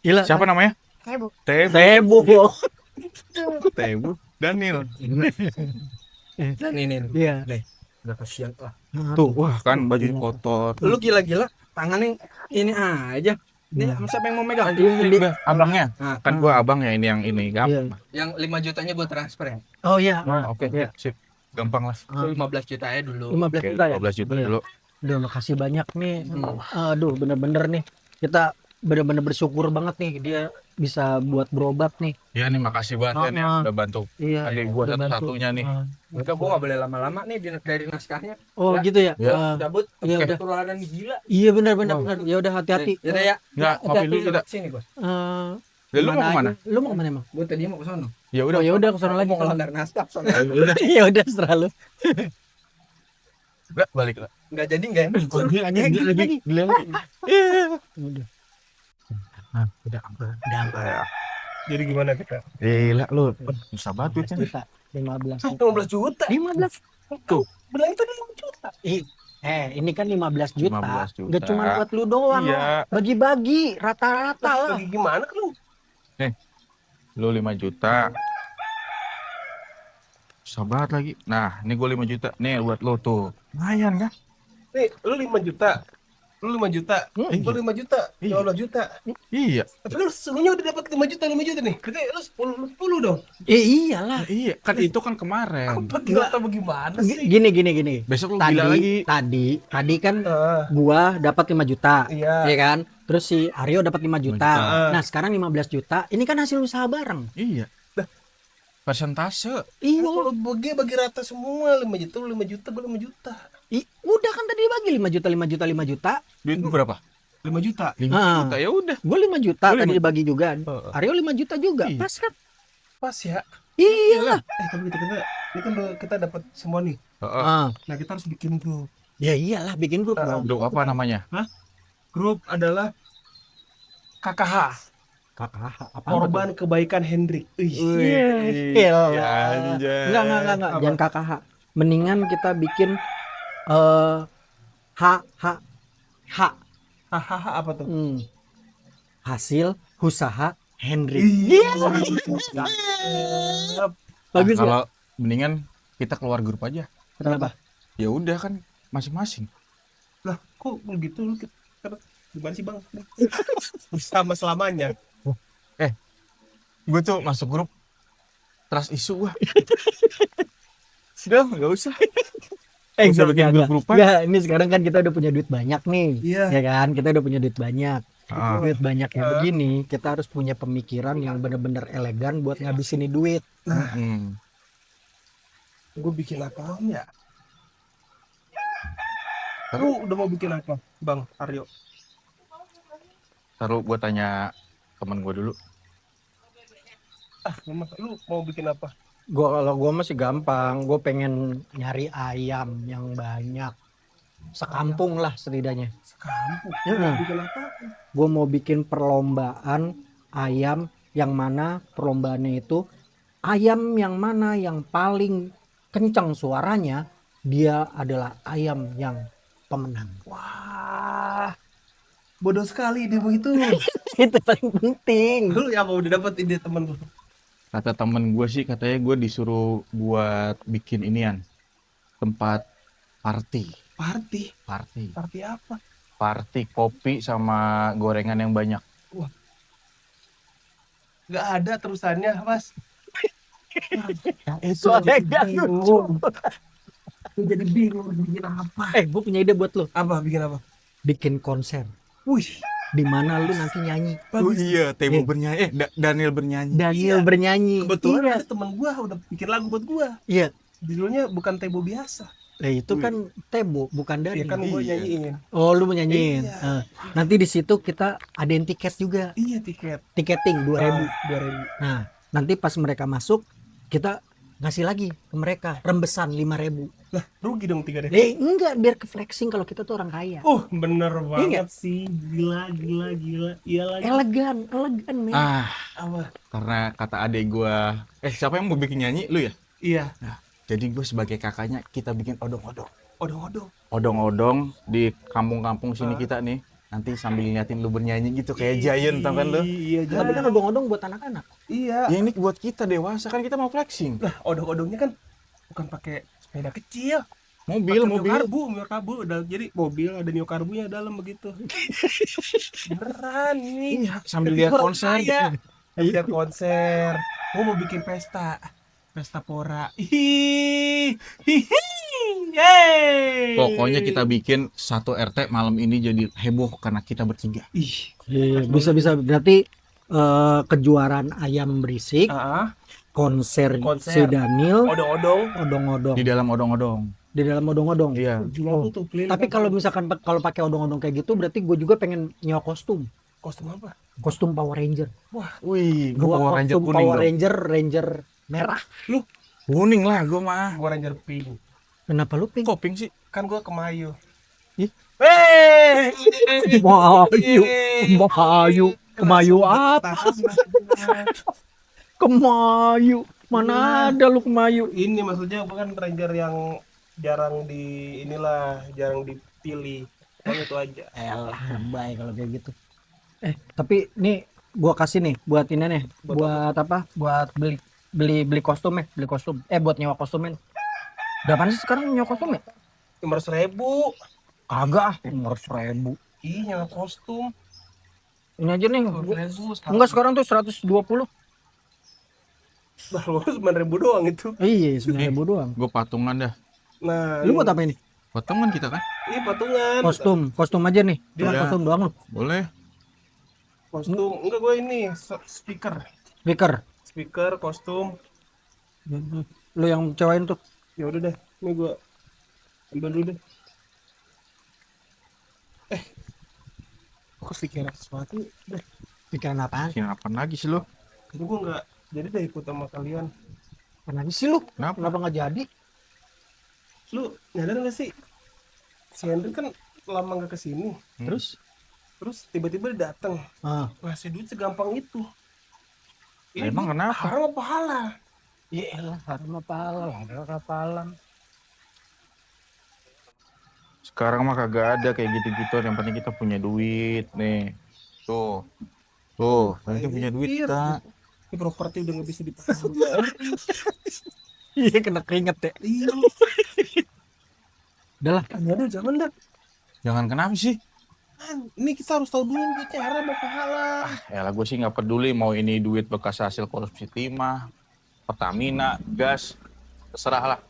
Gila. Siapa namanya? Tebu. Tebu. Tebu. Daniel. Dan ini. Iya. Udah kasihan lah. Tuh, wah kan bajunya kotor. Lu gila-gila tangannya ini aja. Ini siapa yang mau megang? Abangnya. Nah, Kan gua abang ya ini yang ini. Iya. yang 5 jutanya buat transfer ya? Oh iya. Oke, Iya. sip. Gampang lah. 15 juta ya dulu. 15 Oke, juta ya. 12 juta Iya. dulu. Udah makasih banyak nih. Aduh, bener-bener nih. Kita bener-bener bersyukur banget nih dia bisa buat berobat nih. Ya nih makasih banget ya Ah, udah bantu Iya. adik gua udah bantu. satu-satunya nih. Enggak, gua nggak boleh lama-lama nih dari naskahnya. Oh Ya. gitu ya. Ya. Cabut, Iya udah. ketularan gila. Iya benar-benar benar. Ya udah hati-hati. Yaudah ya. Enggak, ngopi dulu kita. Sini gua. Eh, Ya, lu mau kemana? aja? Lu mau kemana emang? Gua tadi mau ke sono. Ya udah. Oh ya udah kesana lagi. Mau ngelandar naskah sono. Ya udah. Ya udah serah lu. Udah, balik lah. Enggak jadi enggak ya? Gila lagi. Udah. Jadi gimana kita? Gila lu. Susah banget duitnya. Juta. 15. 15 juta. 15. Tuh, bilang tadi 5 juta. Ini kan 15 juta. 15 juta. Enggak cuma buat lu doang. Iya. Bagi-bagi rata-rata lah. Lagi gimana kan lu? Lu 5 juta. Susah banget lagi. Nah, ini gue 5 juta. Nih buat lu tuh. Lumayan kan? Nih, lu 5 juta. Lu 5 juta. Iya. Lu 5 juta. Iya. 15 juta. Iya. Tapi lu sebelumnya udah dapat 5 juta nih. Berarti lu 10 dong. Iyalah. Iya, kan itu kan kemarin. Apa gila atau bagaimana sih? Gini. Besok lu gila lagi. Tadi kan Ah, gua dapat 5 juta. iya. Ya kan? Terus si Aryo dapat 5 juta. juta. Nah, sekarang 15 juta. Ini kan hasil usaha bareng. Iya. Persentase. Iya. Kalau bagi rata semua 5 juta, lu 5 juta, gua 5 juta. Udah kan tadi bagi 5 juta, 5 juta, 5 juta. Duit lu berapa? 5 juta. 5 Ah. juta. Ya udah. Gue 5 juta Lu tadi 5 dibagi juga. Aryo 5 juta juga. Iya. Pas kan? Pas ya. Iya lah. Tapi kita ini kan kita dapat semua nih. Heeh. Ah. Nah, kita harus bikin grup. Ya iyalah bikin grup dong. Grup apa namanya? Grup adalah KKH, Kakak apa? korban kebaikan Hendrik. Iya. Anjay. Enggak. Apa? Jangan KKH. Mendingan kita bikin Hahaha, apa tuh? Hasil usaha Hendrik. Iya. Bagus ya? Kalau mendingan kita keluar grup aja. Kenapa? Ya udah kan masing-masing. Lah, kok begitu lu gimana sih, Bang? Bersama selamanya. Gue tuh masuk grup trust isu gua. Sudah, nggak usah. Usah bikin grup-grupan. Enggak, ini sekarang kan kita udah punya duit banyak nih. Iya. Ya kan? Kita udah punya duit banyak. Ah. Duit banyak yang begini, kita harus punya pemikiran yang bener-bener elegan buat ngabisin nih duit. Hmm. Gue bikin apaan ya? Lu udah mau bikin apa, Bang Aryo? Taruh gue tanya temen gue dulu. Memang lu mau bikin apa? Kalau gua masih gampang, gue pengen nyari ayam yang banyak. Sekampung lah setidaknya. Sekampung. Ya. Mau bikin apa? Gue mau bikin perlombaan ayam yang mana perlombaannya itu ayam yang mana yang paling kencang suaranya, dia adalah ayam yang pemenang. Wah, bodoh sekali ide begitu. Itu paling penting. Lu ya apa udah dapat ide temen lu? Kata temen gue sih, katanya gue disuruh buat bikin inian. Tempat party. Party apa? Party kopi sama gorengan yang banyak. Gak ada terusannya, Mas. Soalnya gak lucu. Gue jadi bingung bikin apa. Gue punya ide buat lo. Apa? Bikin apa? Bikin konser. Wih, Di mana lu nanti nyanyi. bagus. iya, Tebo bernyanyi. Daniel bernyanyi. Daniel bernyanyi. Kebetulan Iya. ada temen gua udah bikin lagu buat gua. Iya. Judulnya bukan Tebo biasa. Itu kan Tebo, bukan Ya Daniel. kan gua Iya. nyanyiin. Oh, lu mau nyanyiin. Iya. Nanti di situ kita adain tiket juga. Iya, tiket. Tiketing 2.000. 2.000. Nah, nanti pas mereka masuk, kita ngasih lagi ke mereka rembesan 5.000. Rugi dong 3 deh. Enggak, biar ke flexing kalau kita tuh orang kaya. Bener banget Iya. sih. Gila. Iya lagi. Elegan, men. Ah, Apa? karena kata adek gue, siapa yang mau bikin nyanyi? Lu ya? Iya. Jadi gue sebagai kakaknya, kita bikin odong-odong. Odong-odong. Odong-odong di kampung-kampung sini kita nih. Nanti sambil ngeliatin lu bernyanyi gitu, kayak Giant, tau kan lu? Iya, Tapi kan odong-odong buat anak-anak. Iya. Ya ini buat kita dewasa, kan kita mau flexing. Lah, odong-odongnya kan bukan pakai sepeda kecil. Mobil. Mio karbu udah jadi mobil ada Neo karbunya dalam begitu. Beneran nih. Iya, sambil lihat konser. Lihat konser. Gua mau bikin pesta. Pesta pora. Hihihi. Yeay. Pokoknya kita bikin satu RT malam ini jadi heboh karena kita bertiga. Ih. Iya, bisa berarti kejuaraan ayam berisik, konser si Daniel, Odong-odong. odong-odong Di dalam odong-odong. di dalam odong-odong. Iya. Gila tuh clean. Tapi kalau misalkan kalau pakai odong-odong kayak gitu, berarti gue juga pengen nyewa kostum, kostum apa? kostum Power Ranger. Wih, gue Gua Power Ranger kostum kuning Power dong. Ranger merah. Kuning lah gue mah. Gua Ranger pink. Kenapa lu pink? Kok pink sih? Kan gua kemayu. Kemayu apa? Kemayu. Mana ada lu kemayu? Ini maksudnya bukan Ranger yang jarang jarang dipilih. Kan itu aja. Elah, baik kalau kayak gitu. Tapi nih gua kasih nih buat ini nih, buat apa? Buat beli kostum ya, beli kostum. Buat nyewa kostumnya. Berapaan sih sekarang nyewa kostum ya? 500.000. Agak, 500.000. Ih, nyewa kostum. Ini aja nih. 500.000. Enggak, sekarang tuh 120. Bah, lu 9.000 doang itu. Iya, 9.000 doang. Gue patungan dah. Nah, Lu buat apa ini? Patungan kita kan? Ini patungan. Kostum aja nih. Cuma Iya. kostum doang lu. Boleh. Kostum. Enggak, gue ini speaker. Speaker. Kostum. Lu yang cewain tuh. Ya udah deh. Ini gue ambil dulu deh. Kok pikiran sesuatu deh. Pikiran apaan? Bikin apa lagi sih lo? Kayaknya gue nggak jadi deh ikut sama kalian. Kenapa sih lu? Kenapa? Kenapa nggak jadi? Lu nyadar nggak sih? Si Hendrik kan lama nggak kesini. Terus tiba-tiba dia datang. Ngasih duit segampang itu. Ini Emang duit kenapa? haram apa halal? Iya elah, haram apa halal? Haram. Sekarang mah kagak ada kayak gitu-gitu. Yang penting kita punya duit nih. Tuh, yang penting punya duit Iya. kita. Ini properti udah nggak bisa dipakai. Iya, kena keringet ya. Iya. Udah lah. Aduh, jangan dah. Jangan kenapa sih? Ini kita harus tahu dulu duitnya haram apa halal. Ya lah gue sih nggak peduli mau ini duit bekas hasil korupsi timah, Pertamina, gas, terserah lah.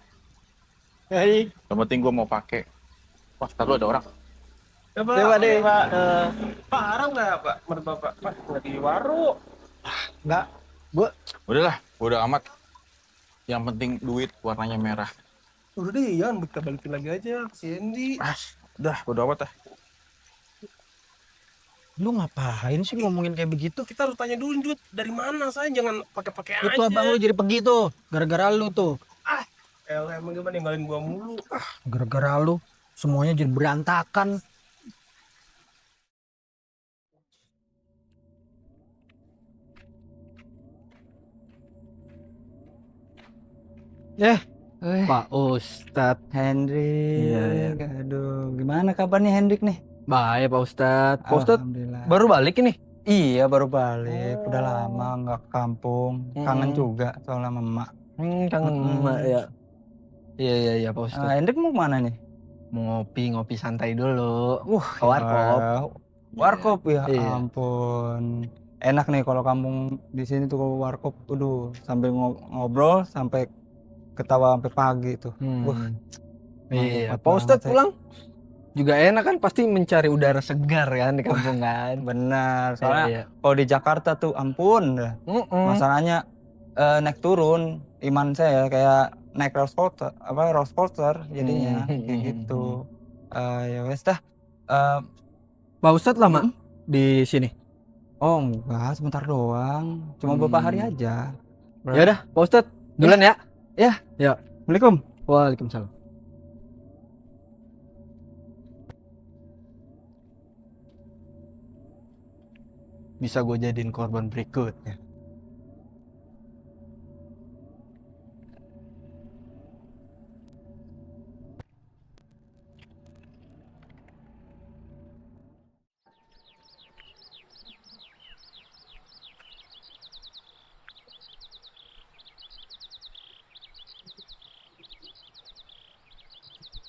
Hei. Yang penting gue mau pakai. Wah, ntar lu ada orang. Pak, Pak, haram nggak Pak? Menurut Bapak, Pak, nggak di warung. Udahlah, udah amat. Yang penting duit warnanya merah. Udah deh, jangan kita balikin lagi aja ke si Andy. Udah, bodo amat dah. Lu ngapain sih ngomongin kayak begitu? Kita harus tanya dulu duit dari mana, saya jangan pakai-pakai aja. Itu abang lu jadi pergi tuh. Gara-gara lu tuh. Emang gimana ninggalin gua mulu. Gara-gara lu. Semuanya jadi berantakan. Pak Ustadz Hendrik. Aduh, gimana kabar nih Hendrik nih? Baik Pak Ustadz. Pak Ustadz Alhamdulillah. baru balik ini? Iya, baru balik. Udah lama nggak ke kampung. Kangen juga soalnya sama emak. Kangen emak ya. Iya Pak Ustadz. Hendrik mau kemana nih? Mau ngopi santai dulu. Ke warkop. Warkop ya, Iya. ampun. Enak nih kalau kampung di sini tuh kalau warkop, sambil ngobrol sampai ketawa sampai pagi tuh. Wah, Iya. mantap Pak Ustadz banget, pulang juga enak kan, pasti mencari udara segar kan di kampung kan. Benar, soalnya Iya. kalau di Jakarta tuh ampun dah. Masalahnya naik turun iman saya kayak naik roller coaster jadinya kayak gitu. Ya wes dah. Pak Ustadz lama di sini. Oh enggak, sebentar doang. Cuma beberapa hari aja. Ya udah, Pak Ustadz duluan ya. Assalamualaikum. Waalaikumsalam. Bisa gue jadiin korban berikutnya.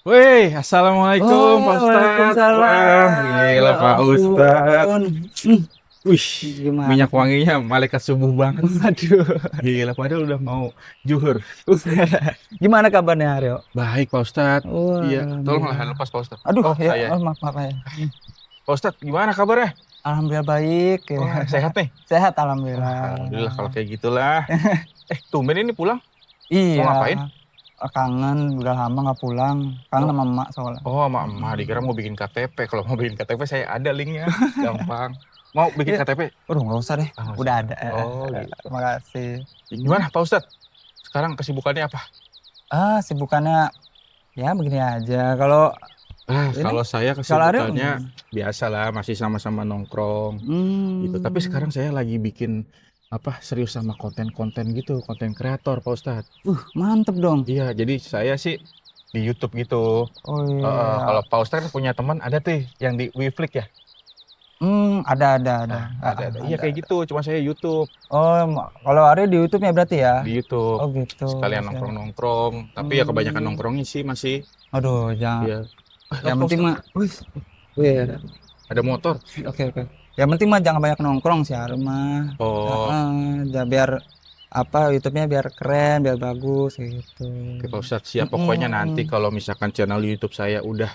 Wih, assalamualaikum Pak Ustadz. Waalaikumsalam. Wah, gila Pak Ustadz. Wih, Gimana? minyak wanginya malaikat subuh banget. Aduh. Gila, padahal udah mau zuhur. Gimana kabarnya Aryo? Baik, Pak Ustadz. Wah, Iya, tolonglah alhamdulillah. lepas Pak Ustadz. Aduh, Oh, ya, saya. maaf, maaf ya. Pak Ustadz, gimana kabarnya? Alhamdulillah baik. Ya. Oh, sehat nih? Sehat alhamdulillah. Alhamdulillah kalau kayak gitulah. Tumben ini pulang? Iya. Mau ngapain? Kangen, udah lama nggak pulang. Kangen sama emak soalnya. Oh, sama emak. Dikira mau bikin KTP. Kalau mau bikin KTP saya ada linknya. Gampang. Mau bikin Iya. KTP? Udah nggak usah deh. Ah, nggak Udah ada. Oh, gitu. Terima kasih. Gimana Pak Ustadz? Sekarang kesibukannya apa? Sibukannya ya begini aja. Kalau ini? Kalau saya Kalau Aryo kesibukannya gimana? biasa lah, masih sama-sama nongkrong gitu. Tapi sekarang saya lagi bikin serius sama konten-konten gitu, konten kreator Pak Ustadz. mantep dong. Iya, jadi saya sih di YouTube gitu. Oh iya. Kalau Pak Ustadz kan punya teman ada tuh yang di Wiflik ya. Ada. Ada. Iya kayak gitu, cuma saya YouTube. Oh, kalau Aryo di YouTube-nya berarti ya? Di YouTube. Oh gitu. Sekalian Oke. nongkrong-nongkrong. Tapi ya kebanyakan nongkrongnya sih masih. Aduh, jangan. Iya. Yang penting mah, wih, Ada motor. oke. Yang penting mah jangan banyak nongkrong sih Aryo mah. Oh, Biar YouTube-nya biar keren, biar bagus gitu. oke Pak Ustadz. Siap pokoknya nanti kalau misalkan channel YouTube saya udah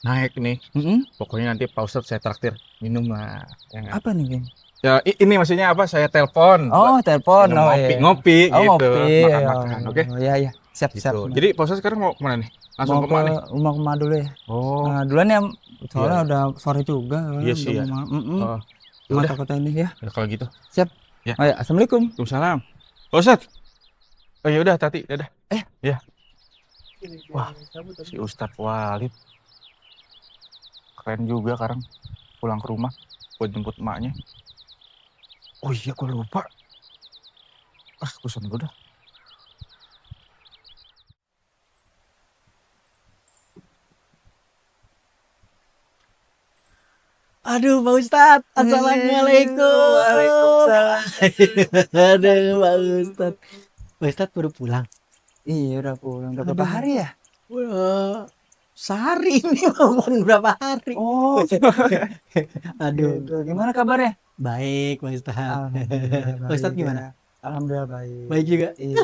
naik nih. Pokoknya nanti Pak Ustadz saya traktir minum lah. Ya nggak? Apa nih, Geng? Ya, ini maksudnya apa? Saya telepon. Oh, telepon. Minum Oh, ngopi, iya. ngopi Oh, gitu. ngopi. Makan-makan, oke? Iya. Siap. Gitu. Jadi Pak Ustadz sekarang mau kemana nih? Langsung Mau ke mana nih? rumah emak dulu ya. Oh, Duluan ya, soalnya udah sore juga. Iya sih, ya. Udah oh, udah. kota ini ya. Ya, kalau gitu. Oh ya, assalamualaikum. Waalaikumsalam. Pak Ustadz. Oh ya udah, Tati, dadah. Ya. Wah, si Ustadz Walid. Keren juga sekarang pulang ke rumah buat jemput emaknya. Oh iya, gue lupa. Gue sana dulu dah. Aduh, Pak Ustadz. Assalamualaikum. Waalaikumsalam. Aduh, Pak Ustadz. Pak Ustadz baru pulang. Iya, udah pulang. Udah berapa hari ya? Wah, sehari ini bukan berapa hari. Oh, Aduh, gimana kabarnya? baik Pak Ustadz. Pak Ustadz gimana? Alhamdulillah baik. Baik juga. Iya.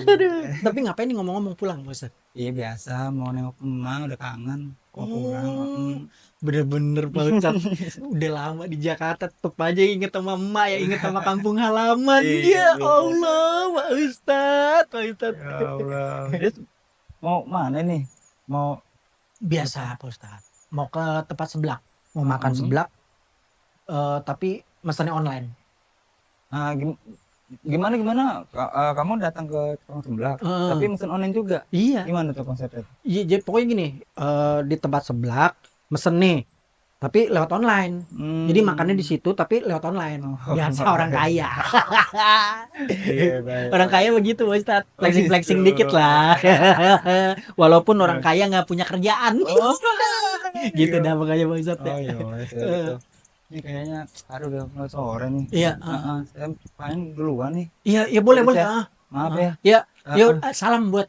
Tapi ngapain nih ngomong-ngomong pulang Pak Ustadz? Iya biasa, mau nengok emak udah kangen. Mau pulang. Bener-bener Pak Ustadz. Udah lama di Jakarta tetep aja inget sama emak ya, inget sama kampung halaman. Ya Allah, Pak Ustadz, Pak Ustadz. Ya Allah. Mau mana nih? Mau Biasa Pak Ustadz. Mau ke tempat seblak, mau makan seblak, tapi mesennya online. gimana? Kamu datang ke tukang sebelah, tapi mesen online juga. Iya. Gimana tuh konsepnya? Iya, jadi pokoknya gini, di tempat seblak mesen nih, tapi lewat online. Jadi makannya di situ tapi lewat online. Biasa orang kaya. Orang kaya begitu Pak Ustadz. Flexing-flexing dikit lah. Walaupun orang kaya nggak punya kerjaan. Gitu dah makanya Pak Ustadz. Oh iya, gitu. Ini kayaknya udah mulai sore nih. Iya. Saya paling duluan nih. Iya, boleh. Maaf ya. Ya, yuk salam buat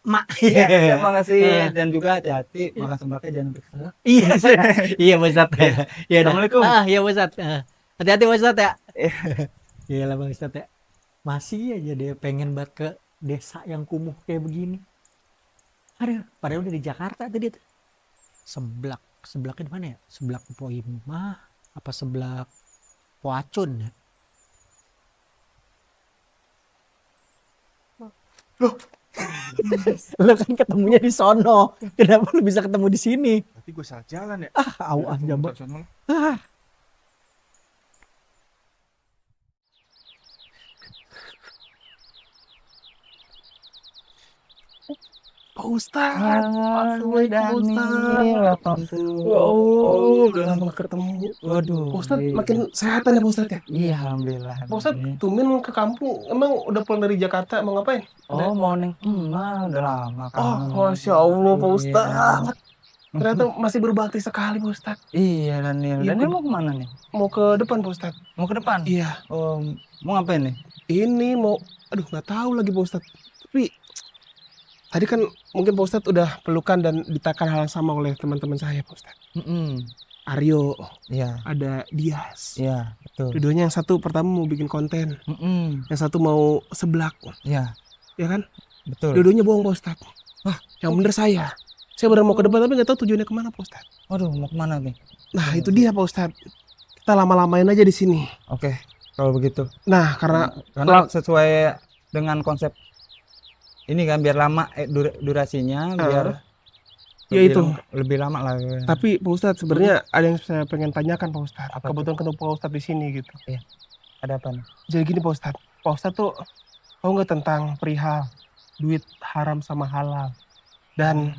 Mak. Terima kasih dan juga hati-hati makan sembaknya jangan berkesan. Iya, iya Pak Ustadz. Iya, Assalamualaikum. Iya Pak Ustadz. Hati-hati Pak Ustadz ya. Iya lah Pak Ustadz ya. Masih aja deh pengen banget ke desa yang kumuh kayak begini. Aduh, padahal udah di Jakarta tadi tuh. Seblaknya di mana ya? Seblak Poimah apa seblak Poacun ya? Loh, lo kan ketemunya di sono. Kenapa lu bisa ketemu di sini? Berarti gue salah jalan ya? Awas jambak. Pak Ustadz. Udah lama ketemu. Waduh. Pak Ustadz makin sehatan ya Pak Ustadz ya? Iya, alhamdulillah. Pak Ustadz tumben ke kampung. Emang udah pulang dari Jakarta mau ngapain? Oh, mau neng udah lama kan. Oh, Masya Allah Pak Ustadz. Ternyata masih berbakti sekali Pak Ustadz. Iya, Daniel. Iya, Daniel mau kemana nih? Mau ke depan Pak Ustadz. Mau ke depan? Iya. Oh, mau ngapain nih? Ini mau, aduh nggak tahu lagi Pak Ustadz. Tapi tadi kan mungkin Pak Ustadz udah pelukan dan ditakan hal yang sama oleh teman-teman saya Pak Ustadz. Aryo, Iya, ada Dias. iya, betul. Dua-duanya yang satu pertama mau bikin konten, Mm-mm. yang satu mau seblak, Iya, ya kan? betul. Dua-duanya bohong Pak Ustadz. Wah, yang bener saya. Saya benar mau ke depan tapi nggak tahu tujuannya kemana Pak Ustadz. Waduh, mau kemana nih? Nah itu dia Pak Ustadz. Kita lama-lamain aja di sini. Oke, kalau begitu. Nah karena Karena sesuai dengan konsep ini kan biar lama durasinya biar ya itu. lebih lama lah. Tapi Pak Ustadz sebenarnya ada yang saya pengen tanyakan Pak Ustadz. Apa tuh? Kebetulan ketemu Pak Ustadz di sini gitu. Ada apa nih? Jadi gini Pak Ustadz. Pak Ustadz tuh tahu nggak tentang perihal duit haram sama halal dan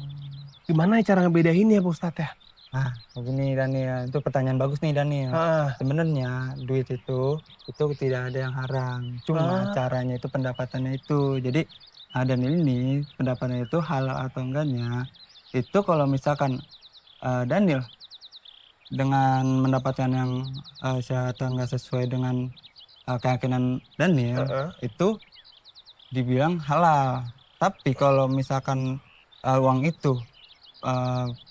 gimana cara ngebedainnya Pak Ustadz ya? Nah, begini Daniel, itu pertanyaan bagus nih Daniel. Sebenarnya duit itu tidak ada yang haram. Cuma caranya itu pendapatannya itu. Jadi Daniel ini pendapatnya itu halal atau enggaknya itu kalau misalkan Daniel dengan mendapatkan yang atau enggak sesuai dengan keyakinan Daniel itu dibilang halal. Tapi kalau misalkan uang itu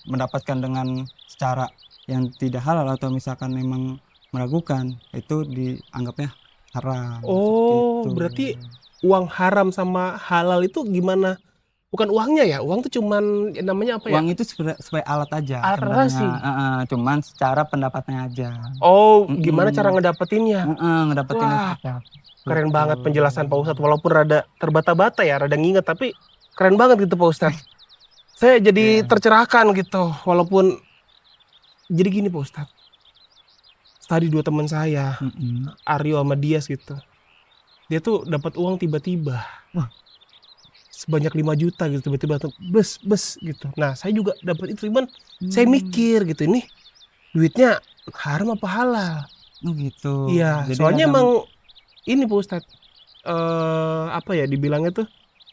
mendapatkan dengan secara yang tidak halal atau misalkan memang meragukan itu dianggapnya haram. Oh, Gitu. berarti uang haram sama halal itu gimana? Bukan uangnya ya? Uang itu cuman namanya apa ya? Uang itu sebagai alat aja. Alat sebenarnya. transaksi. Cuman secara pendapatannya aja. Oh, gimana cara ngedapetinnya? Ngedapetinnya. Wah, keren banget penjelasan Pak Ustadz. Walaupun rada terbata-bata ya, rada nginget, tapi keren banget gitu Pak Ustadz. Saya jadi tercerahkan gitu. Walaupun jadi gini Pak Ustadz. Tadi dua teman saya, Aryo sama Dias gitu. Dia tuh dapat uang tiba-tiba. Sebanyak 5 juta gitu tiba-tiba tuh bes gitu. Nah, saya juga dapat itu, cuman saya mikir gitu, ini duitnya haram apa halal? Oh gitu. Iya, Jadi soalnya ada- emang ini Pak Ustadz, apa ya dibilangnya tuh,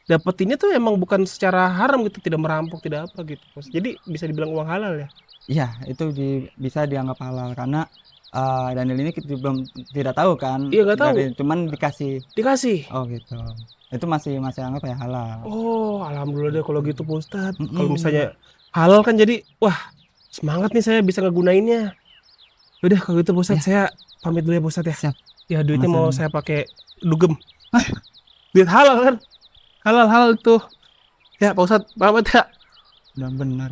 dapetinnya tuh emang bukan secara haram gitu, tidak merampok, tidak apa gitu. Jadi bisa dibilang uang halal ya? Iya, itu bisa dianggap halal karena Daniel ini kita belum tidak tahu kan. Iya, nggak tahu. Cuman dikasih. Dikasih. Oh gitu. Itu masih anggap ya halal. Oh, alhamdulillah deh kalau gitu Pak Ustadz. Kalau misalnya halal kan jadi, wah semangat nih saya bisa ngegunainnya. Udah kalau gitu Pak Ustadz, saya pamit dulu ya Pak Ustadz ya. Siap. Ya duitnya mau Sama-sama. saya pakai dugem. Duit halal kan? Halal itu. Ya Pak Ustadz, pamit ya. Udah benar.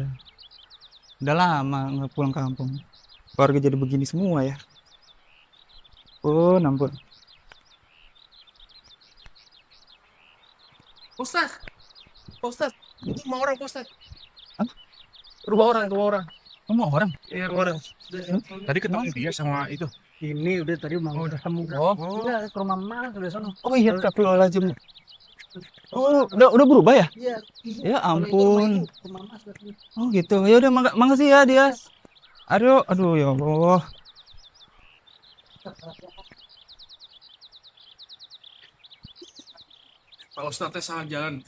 Udah lama nggak pulang kampung. Keluarga jadi begini semua ya. Oh, ampun. Pak Ustadz, Pak Ustadz, itu rumah orang Pak Ustadz. Apa? Rumah orang. Kamu orang? Iya, rumah orang. Tadi ketemu dia sama itu. Ini udah tadi mau ketemu. Oh. Udah ke rumah Mas udah sono. Oh iya, astagfirullahaladzim. Oh, udah berubah ya? Iya. Ya ampun. Rumah Mas udah ketemu. Oh gitu. Ya udah makasih ya Dias. Aduh ya Allah. Pak Ustadz salah jalan.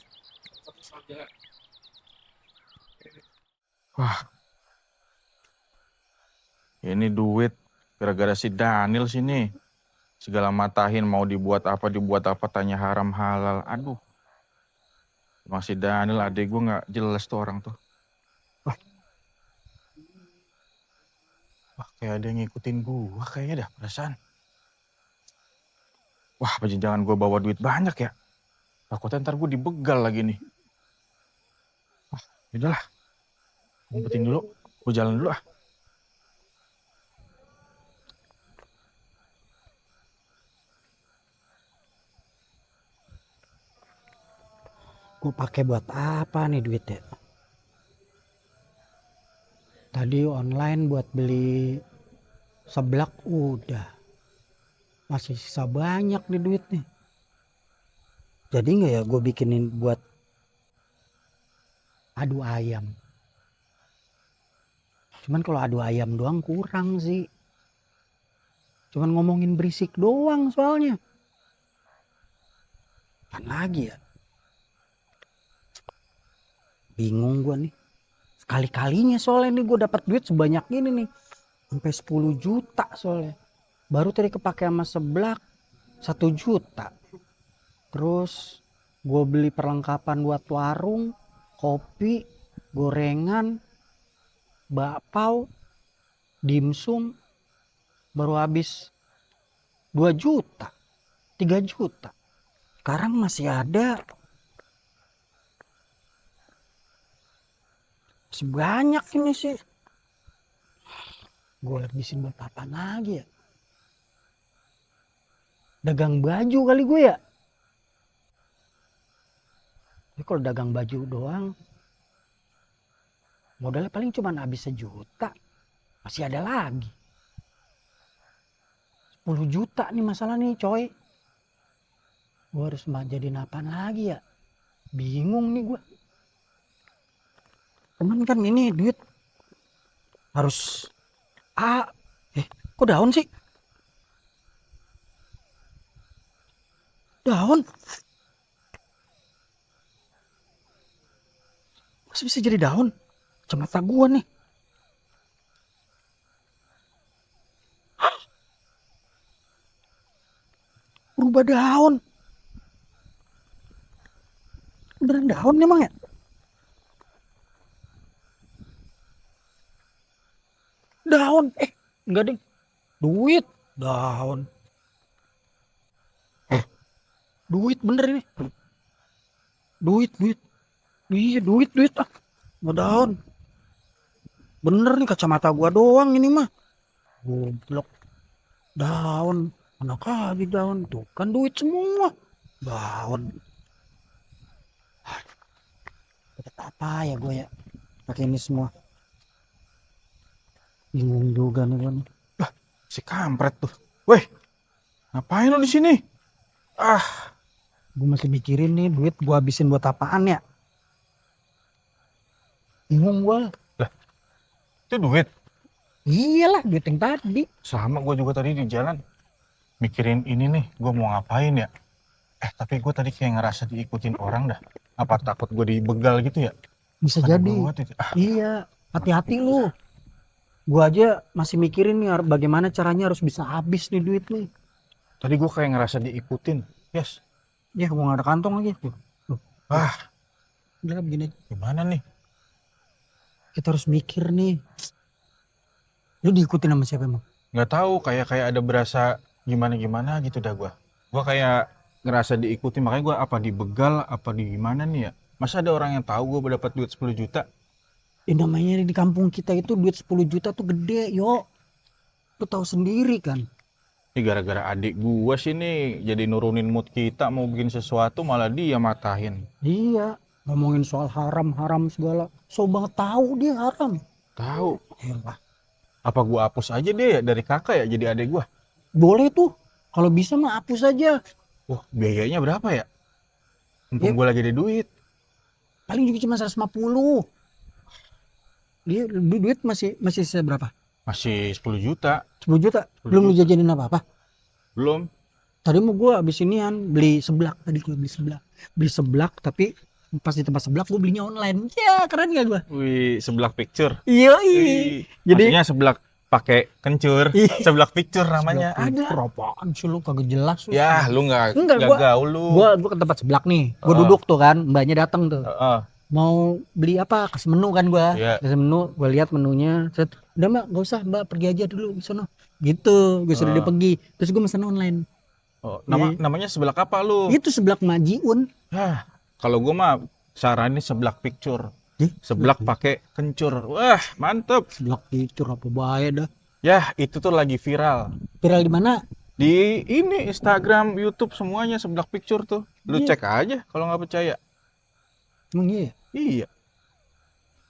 Ini duit gara-gara si Daniel sini. Segala matahin mau dibuat apa tanya haram halal. Aduh. Masih Daniel adek gue nggak jelas tuh orang tuh. Wah, kayak ada yang ngikutin gua kayaknya dah perasaan. Wah, apa jangan gue bawa duit banyak ya? Takutnya ntar gue dibegal lagi nih. Wah, yaudahlah. Ngumpetin dulu. Gue jalan dulu ah. Gue pakai buat apa nih duitnya? Tadi online buat beli seblak udah. Masih sisa banyak nih duit nih. Jadi nggak ya gue bikinin buat adu ayam. Cuman kalau adu ayam doang kurang sih. Cuman ngomongin berisik doang soalnya. Apaan lagi ya? Bingung gue nih. Sekali-kalinya soalnya nih gue dapat duit sebanyak ini nih. Sampai 10 juta soalnya. Baru tadi kepake sama seblak 1 juta. Terus gue beli perlengkapan buat warung, kopi, gorengan, bakpao, dimsum baru habis 2 juta, 3 juta. Sekarang masih ada. Masih banyak ini sih. Gue habisin buat apa lagi ya? Dagang baju kali gue ya. Tapi kalau dagang baju doang, modalnya paling cuma habis 1 juta. Masih ada lagi. 10 juta nih masalah nih coy. Gue harus jadiin apaan lagi ya? Bingung nih gue. Cuman kan ini duit harus kok daun sih? Daun? Masih bisa jadi daun? Kacamata gua nih. Berubah daun. Beneran daun emang ya? Daun. Enggak ding. Duit. Daun. Duit bener ini. Duit. Iya duit. Nggak daun. Bener nih kacamata gua doang ini mah. Goblok. Daun. Mana kali daun. Tuh kan duit semua. Daun. Pakai apa ya gue ya? Pakai ini semua. Bingung juga nih gue nih. Si kampret tuh. Weh, ngapain lo di sini? Gue masih mikirin nih duit gue habisin buat apaan ya? Bingung gue. Itu duit. Iyalah duit yang tadi. Sama gue juga tadi di jalan. Mikirin ini nih, gue mau ngapain ya? Tapi gue tadi kayak ngerasa diikutin orang dah. Apa takut gue dibegal gitu ya? Bisa Ada jadi. gawat itu. Iya, hati-hati lu. Gue aja masih mikirin nih bagaimana caranya harus bisa habis nih duit nih. Tadi gue kayak ngerasa diikutin. Yes. Ya gue gak ada kantong lagi. Udah begini. Gimana nih? Kita harus mikir nih. Lu diikutin sama siapa emang? Nggak tahu, kayak ada berasa gimana gitu dah gue. Gue kayak ngerasa diikuti, makanya gue apa dibegal, apa di gimana nih ya. Masa ada orang yang tahu gue dapat duit 10 juta? Ya namanya di kampung kita itu duit 10 juta tuh gede, yo. Lu tahu sendiri kan. Ini gara-gara adik gue sih nih jadi nurunin mood kita, mau bikin sesuatu malah dia matahin. Iya, ngomongin soal haram segala. So banget tahu dia haram. Tahu. Elah. Apa gue hapus aja deh ya dari kakak ya jadi adik gue? Boleh tuh. Kalau bisa mah hapus aja. Wah, biayanya berapa ya? Mumpung Ya. gue lagi ada duit. Paling juga cuma 150. Dia duit masih sisa berapa? Masih 10 juta. 10 juta. 10 Belum lu juta. jajanin apa-apa. Belum. Tadi mau gue abis inian beli seblak. Tadi gue beli seblak tapi pas di tempat seblak gue belinya online. Ya keren gak gue? Wih, seblak picture. Iya. Jadi Maksudnya seblak pakai kencur. Iya. Seblak picture namanya. ada. Apaan sih lu kagak jelas lu. Ya, lu nggak Enggak, gaul lu. Gua ke tempat seblak nih. Gua duduk tuh kan, mbaknya datang tuh. Heeh. Mau beli apa? Kasih menu kan gua. Iya. Kasih menu, gua lihat menunya. Set, udah Mbak, enggak usah, Mbak, pergi aja dulu di sono. Gitu, gua suruh dia pergi. Terus gua pesan online. Oh, Iya. namanya seblak apa lu? Itu seblak Majiun. Kalau gua mah saranin seblak picture. Ih, Seblak pakai kencur. Wah, mantep. seblak picture apa bahaya dah. Ya, itu tuh lagi viral. Viral di mana? Di ini Instagram, YouTube semuanya seblak picture tuh. Lu Iya. cek aja kalau nggak percaya. Emang iya? Iya.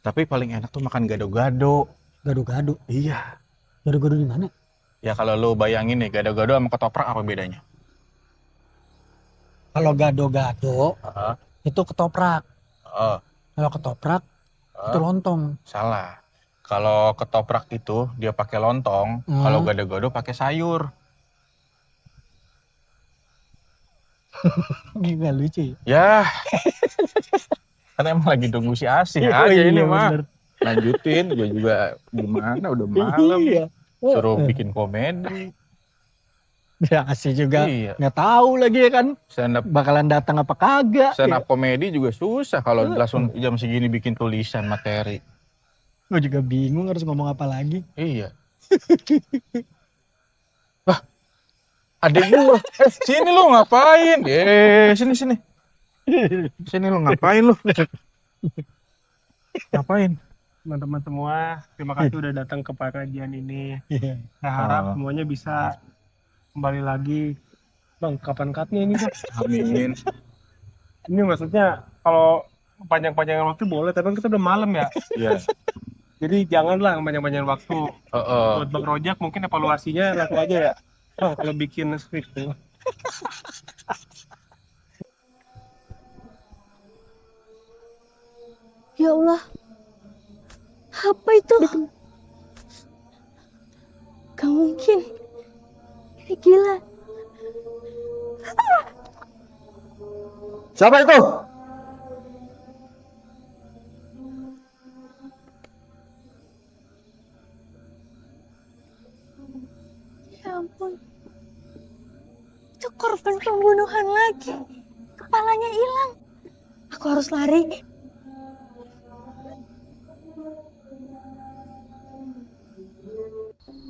Tapi paling enak tuh makan gado-gado. Gado-gado. Iya. Gado-gado di mana? Ya kalau lu bayangin nih gado-gado sama ketoprak apa bedanya? Kalau gado-gado Heeh. itu ketoprak. Heeh. Kalau ketoprak itu lontong. Salah. Kalau ketoprak itu dia pakai lontong, kalau gado-gado pakai sayur. Gak lucu ya? Ya. Kan emang lagi tunggu si Asih Iya, aja iya, ini mah. bener. Lanjutin, gue juga gimana udah malam. Iya. Suruh bikin komedi. Ya asih juga. Iya. Nggak tahu lagi ya kan. Stand up, Bakalan datang apa kagak. stand up komedi juga susah kalau langsung jam segini bikin tulisan materi. Gue juga bingung harus ngomong apa lagi. Iya. Adik gua. Sini lu ngapain? Sini. Sini lu ngapain lu? Ngapain? Teman-teman semua, terima kasih udah datang ke pengajian ini. Saya harap semuanya bisa kembali lagi. Bang, kapan cutnya ini Bang? Amin. Ini maksudnya kalau panjang-panjangan waktu boleh, tapi kan kita udah malam ya. Iya. Jadi janganlah panjang-panjangan waktu. Buat Bang Rojak mungkin evaluasinya langsung aja ya. Oh, kalau bikin skrip tuh. Ya Allah. Apa itu? Gak mungkin. Ini gila. Siapa itu? Ya ampun. Itu korban pembunuhan lagi. Kepalanya hilang. Aku harus lari.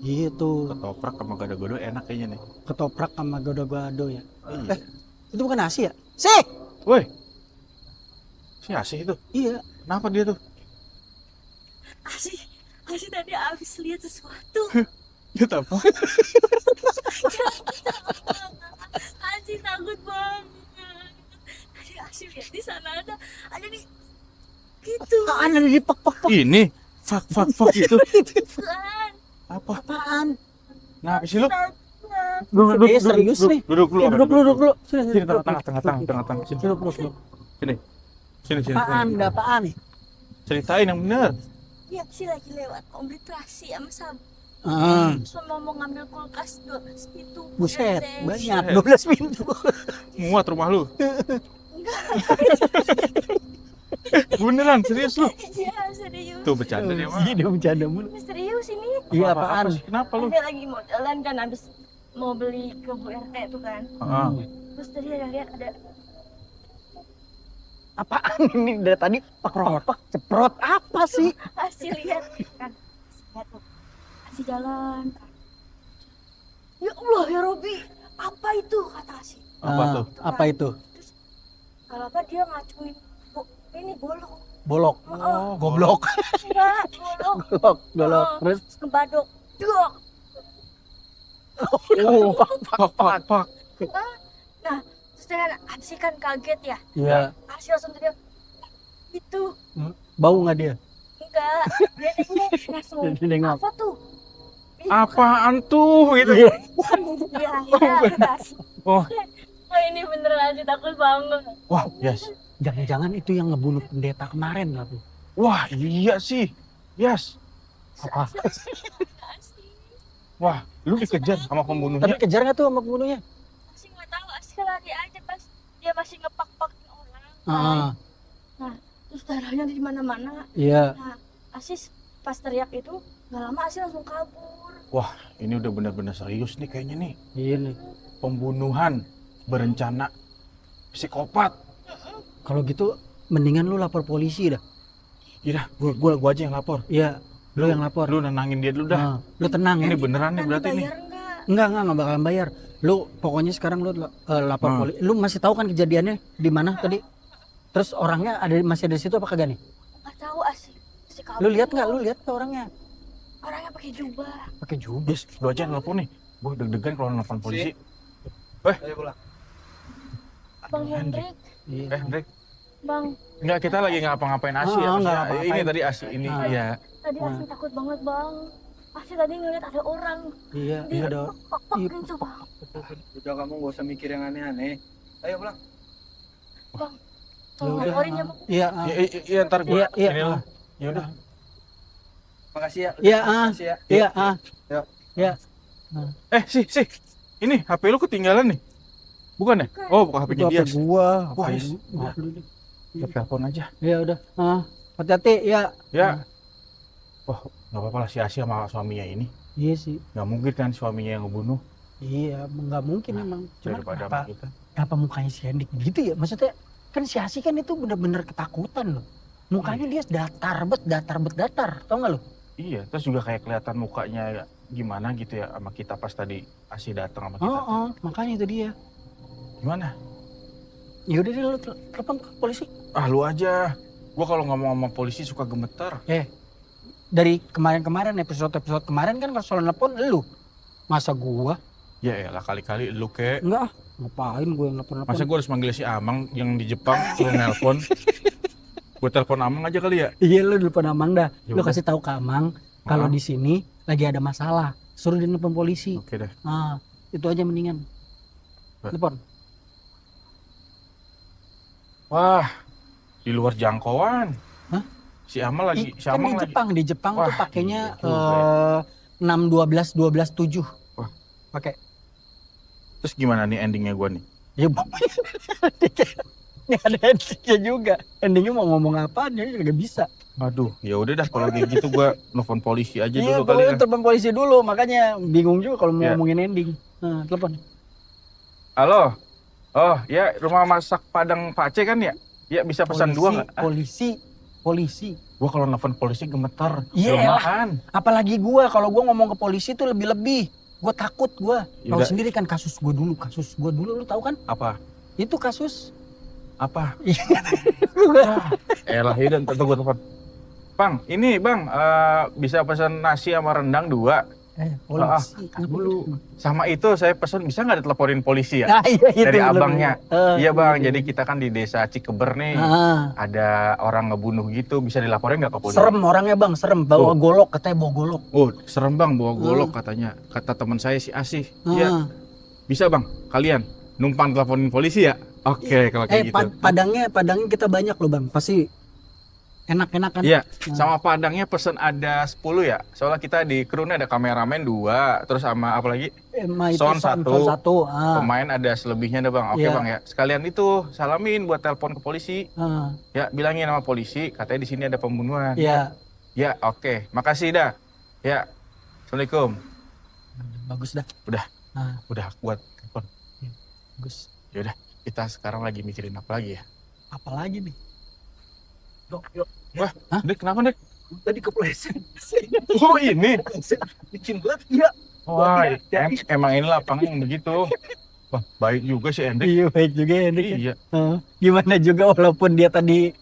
Gitu. Ketoprak sama gado-gado enak kayaknya nih. Ketoprak sama gado-gado ya. Itu bukan nasi ya? Sih! Woi. Si Asih itu. Iya. Kenapa dia tuh? Asih tadi abis lihat sesuatu. Dia apa? Asih takut banget. Tadi Asih lihat di sana ada di gitu. Apaan ada di pak. Ini. Fuck itu. Bukan. Apa? Apaan? Nah, sih lu? Duduk, serius nih. Duduk dulu. Duduk dulu. Sini, Sini tengah. Sini. Duduk. Sini. Apaan? Ada apaan nih? Ceritain yang bener. Iya sih lagi lewat om beli terasi sama sabun. Sama mau ngambil kulkas 12 pintu. Buset, RT. banyak 12 pintu. Muat rumah lu. Beneran, serius lu? Iya serius. Tuh bercanda dia mah. Iya, dia bercanda mulu. Serius ini. Iya, apaan? sih? Kenapa lu? Dia lagi mau jalan kan habis mau beli ke Bu RT tuh kan. Terus tadi ada lihat ada Apaan ini dari tadi pak ceprot apa sih? Asih lihat kan. Lihat tuh. Asih jalan. Ya Allah ya Robi, apa itu kata Asih? Apa tuh? Apa itu? Kalau apa dia ngacuin ini golok. Bolok. Oh, Goblok. enggak, golok. Golok. Terus Ngebadok. Dok. Pak. Nah, terus dia Asih kan kaget ya. iya, Asih langsung teriak. Itu bau nggak dia? enggak. Dia nengok langsung. Dia nengok. Apa tuh? Apaan tuh gitu? Iya, kata Asih. Oh. Oh ini beneran Asih takut banget. Wah, yes. Jangan-jangan itu yang ngebunuh pendeta kemarin lah tuh. Wah, iya sih. Yes. Apa? Wah, lu dikejar sama pembunuhnya. Tapi kejar nggak tuh sama pembunuhnya? Asih nggak tahu, Asih lari aja pas dia masih ngepak-pakin orang. Terus darahnya di mana-mana. Iya. Nah, Asih pas teriak itu nggak lama Asih langsung kabur. Wah, ini udah benar-benar serius nih kayaknya nih. Iya nih. Pembunuhan berencana, psikopat. Kalau gitu mendingan lu lapor polisi dah. Iya, gua aja yang lapor. Iya, lu yang lapor. Lu nenangin dia dulu dah. Lu tenang ya. Ini beneran nih berarti nih. Bayar Enggak bakalan bayar. Lu pokoknya sekarang lu lapor polisi. Lu masih tahu kan kejadiannya di mana tadi? Terus orangnya masih ada di situ apa kagak nih? Nggak tahu Asih kabur. Lu lihat nggak? Lu lihat ke orangnya? Orangnya pakai jubah. Pakai jubah. Yes, lu aja yang nelfon nih. Gua deg-degan kalau nelfon polisi. Bang Hendrik, Hendrik. Bang. Enggak, kita lagi ngapa-ngapain Asih ya. enggak Maksudnya, ngapa-ngapain. ini tadi Asih ini ya. Tadi Asih takut banget Bang. Asih tadi ngeliat ada orang. Iya, Dia ada. pak gitu Bang. Udah kamu gak usah mikir yang aneh-aneh. Ayo pulang. Tolong Yaudah. laporin ya Bang. Iya, Iya, ntar gua Iya. ini lah. Ya udah. Makasih ya. Iya, Makasih ya. Iya. Sih. Ini HP lu ketinggalan nih. Bukan ya? Oh, bukan HP-nya dia. Gua. Wah, yes. Kita telepon aja. Ya udah. Hati-hati ya. Ya. Wah, nggak apa-apa lah si Asia sama suaminya ini. Iya sih. Nggak mungkin kan suaminya yang ngebunuh. Iya, nggak mungkin emang. Cuman Daripada kenapa, sama kita. kenapa mukanya si Hendik gitu ya? Maksudnya kan si Asi kan itu bener-bener ketakutan loh. Mukanya dia datar bet. Tau nggak lo? Iya, terus juga kayak kelihatan mukanya gimana gitu ya sama kita pas tadi Asih datang sama kita. Oh, makanya itu dia. Gimana? Ya udah deh lu telepon ke polisi. Ah lu aja. Gua kalau ngomong sama polisi suka gemeter. Dari kemarin-kemarin episode kemarin kan kalau soal nelpon lu. Masa gua? Ya elah kali-kali lu kek. Enggak, ngapain gue nelpon-nelpon. Masa gua harus manggil si Amang yang di Jepang suruh nelpon. Gua telepon Amang aja kali ya. Iya lu nelpon Amang dah. Ya Lu udah. kasih tahu ke Amang kalau di sini lagi ada masalah. Suruh dia nelpon polisi. Oke deh. Nah, itu aja mendingan. Telepon. Wah, di luar jangkauan. Hah? Si Amal lagi, si Kan Amang di lagi. Jepang, di Jepang tuh Wah, pakainya iya juga 6 12 12 7. Wah. Pakai. Terus gimana nih endingnya gua nih? Ya ini ada endingnya juga. Endingnya mau ngomong apaan ya nggak bisa. Aduh, ya udah dah kalau kayak gitu gua nelfon polisi aja Iya, dulu kali ya. telepon polisi dulu, makanya bingung juga kalau mau Ya. ngomongin ending. Nah, telepon. Halo. Oh, ya rumah masak Padang Pak C kan ya? Ya bisa pesan dua nggak? Polisi. Gua kalau nelfon polisi gemeter. Iya Belum lah. makan. Apalagi gua kalau gua ngomong ke polisi tuh lebih-lebih. Gua takut gua. Tahu Yaudah. sendiri kan kasus gua dulu lu tahu kan? Apa? Itu kasus. Apa? Iya. Elah, yaudah ntar gua telepon. Bang, ini bang, bisa pesan nasi sama rendang 2. Polisi. Dulu. Sama itu saya pesan, bisa nggak diteleponin polisi ya? Nah, iya, itu Dari belum. abangnya. Iya bang, iya. jadi kita kan di desa Cikeber nih. Ah. Ada orang ngebunuh gitu, bisa dilaporin nggak ke polisi? Serem orangnya bang, serem. Bawa golok, katanya bawa golok. Oh, serem bang, bawa golok katanya. Kata teman saya si Asih. Iya, Ah. bisa bang, kalian numpang teleponin polisi ya? Oke, kalau kayak gitu. Padangnya kita banyak loh bang. Pasti enak-enak kan? Iya, sama padangnya pesen ada 10 ya. Soalnya kita di krunya ada kameramen 2, terus sama apa lagi? Sound 1. Ah. Pemain ada selebihnya deh bang. Oke Iya. bang ya. Sekalian itu salamin buat telepon ke polisi. Ah. Ya, bilangin sama polisi, katanya di sini ada pembunuhan. Iya. Ya, oke. Makasih dah. Ya. Assalamualaikum. Bagus dah. Udah buat telepon. Bagus. Yaudah, kita sekarang lagi mikirin apa lagi ya? Apalagi nih? Wah, Hah? Dek, kenapa Dek? Tadi kepleset. Oh ini? Bikin banget. Iya. Wah, emang ini lapangan yang begitu. Wah, baik juga sih Hendrik. Iya baik juga ya Hendrik. Iya. Gimana juga walaupun dia tadi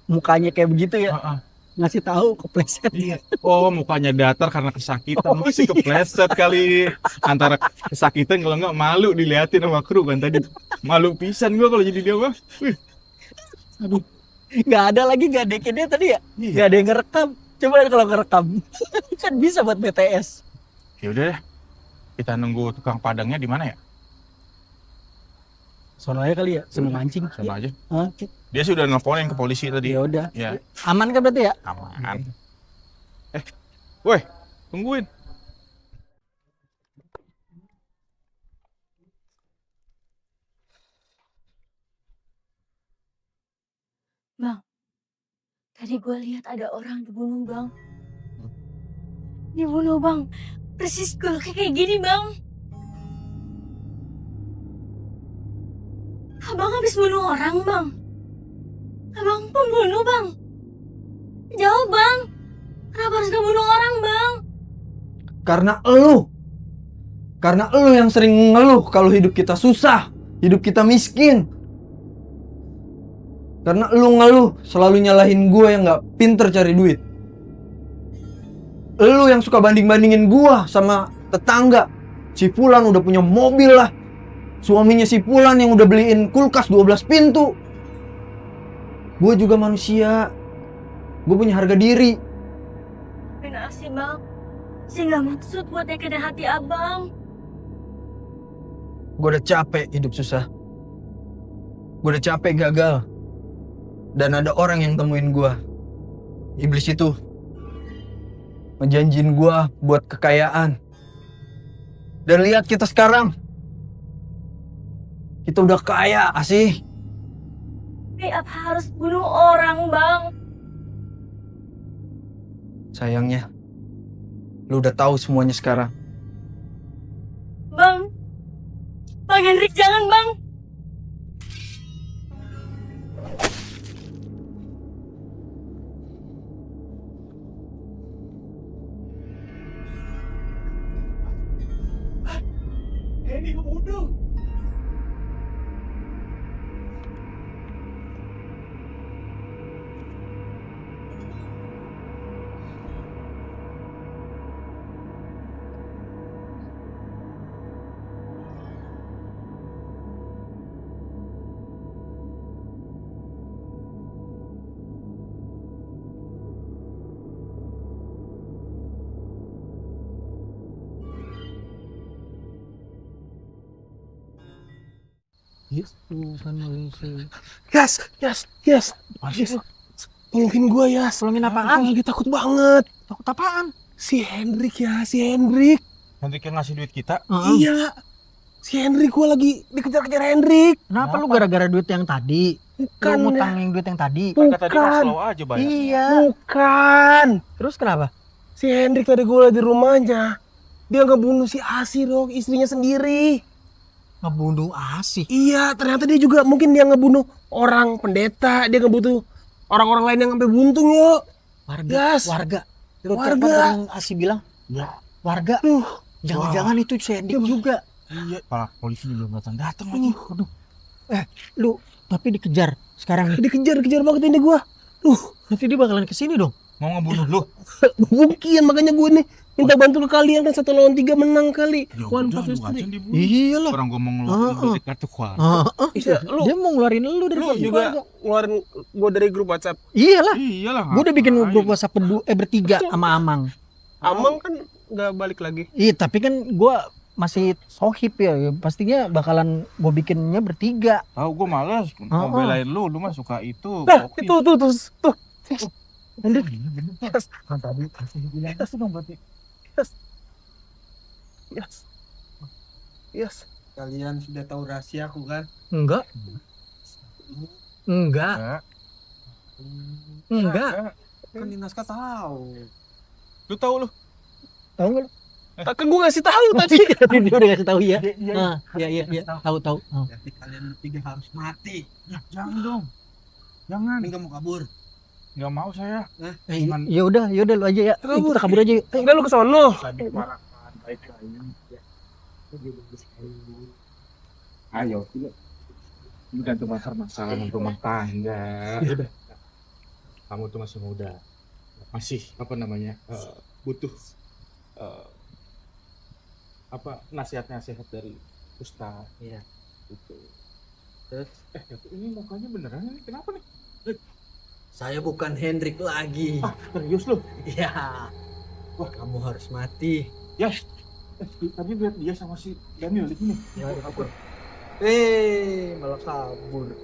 mukanya kayak begitu ya. Heeh. Ngasih tahu kepleset. Iya. Oh, mukanya datar karena kesakitan. Oh, Masih kepleset kali. Antara kesakitan kalau nggak malu diliatin sama kru kan tadi. Malu pisan gua kalau jadi dia mah. Wih. Aduh. Nggak ada lagi gadekinnya tadi ya? Iya. Nggak ada yang ngerekam. Coba kalau ngerekam. Kan bisa buat BTS. Ya udah deh. Kita nunggu tukang padangnya di mana ya? Sono aja kali ya, sama mancing. Sama aja. Hah? Dia sudah nelponin ke polisi tadi. Ya udah. Ya, Aman kan berarti ya? aman. Woi, tungguin. Bang, tadi gue lihat ada orang dibunuh bang. Dibunuh bang, persis gue kayak gini bang. Abang habis bunuh orang bang. Abang pembunuh bang. Jawab bang, kenapa harus ngebunuh orang bang? Karena elu yang sering ngeluh kalau hidup kita susah, hidup kita miskin. Karena elu ngeluh selalu nyalahin gue yang gak pinter cari duit. Elu yang suka banding-bandingin gue sama tetangga. Si Fulan udah punya mobil lah. Suaminya si Fulan yang udah beliin kulkas 12 pintu. Gue juga manusia. Gue punya harga diri. Benar sih bang, saya nggak maksud buat nyakitin hati abang. Gue udah capek hidup susah. Gue udah capek gagal. Dan ada orang yang temuin gue. Iblis itu ngejanjiin gue buat kekayaan. Dan lihat kita sekarang. Kita udah kaya, Asih. Tapi apa harus bunuh orang bang? Sayangnya, lu udah tahu semuanya sekarang. Bang, Bang Hendrik jangan bang. ini kebunuh. Yas, Yas, Yas. Yas. Tolongin gua, Yas. Tolongin apaan? Gua lagi takut banget. Takut apaan? Si Hendrik ya, si Hendrik. Nanti yang ngasih duit kita. Iya. Si Hendrik, gua lagi dikejar-kejar Hendrik. Kenapa lu gara-gara duit yang tadi? Bukan, Lu ya. ngutang yang duit yang tadi? Kata tadi Bukan. mah slow aja bayar. Iya. Bukan. Terus kenapa? Si Hendrik tadi gua di rumahnya. Dia ngebunuh si Asi dong, istrinya sendiri. Ngebunuh Asih. Iya, ternyata dia juga mungkin dia ngebunuh orang pendeta. Dia ngebunuh orang-orang lain yang sampai buntung yuk. Warga. Yes. Warga. Lu Warga. telepon yang Asih bilang? Ya. Warga. Jangan-jangan itu si Hendik juga. Iya, Pak polisi belum datang lagi. Aduh. Lu tapi dikejar sekarang nih. Dikejar banget ini gua. Nanti dia bakalan kesini dong. Mau ngebunuh lu? Mungkin makanya gua nih minta bantu ke kalian kan 1 lawan 3 menang kali. Ya One udah, versus lu aja three. yang dibunuh. Iyalah. Orang gua mau ngeluarin duit kartu kuala. Iya, lu Dia mau ngeluarin lu dari juga keluarga. ngeluarin gua dari grup WhatsApp. Iyalah. Iyalah. Gue udah bikin ngapain? grup WhatsApp bertiga sama Amang. Amang kan nggak balik lagi. Iya, tapi kan gue masih sohib ya. Pastinya bakalan gue bikinnya bertiga. Tahu gua malas mau belain lu mah suka itu. Nah, Oke. tuh. Hendrik. Yes. Kan tadi kasih bilang itu dong berarti. Yes. Kalian sudah tahu rahasiaku kan? Enggak. Enggak. Kan Dinaska tahu. Lu tahu lu? Tahu enggak? Kan gua ngasih tahu tadi. Tadi dia udah kasih tahu ya. Iya. Tahu. Jadi kalian bertiga harus mati. Jangan dong. Jangan. Ini kamu kabur. Nggak mau saya. Ya udah lu aja ya. Kita kabur aja yuk. Udah lu ke sono. Ayo, ini kan cuma masalah rumah tangga. Kamu tuh masih muda, masih butuh nasihat-nasihat dari Ustaz. Iya. Gitu. Terus, ini mukanya beneran ini kenapa nih? Saya bukan Hendrik lagi. Serius lu? Iya. Wah, kamu harus mati. Ya, tadi lihat dia sama si Daniel di sini. Ya, kabur. Malah kabur.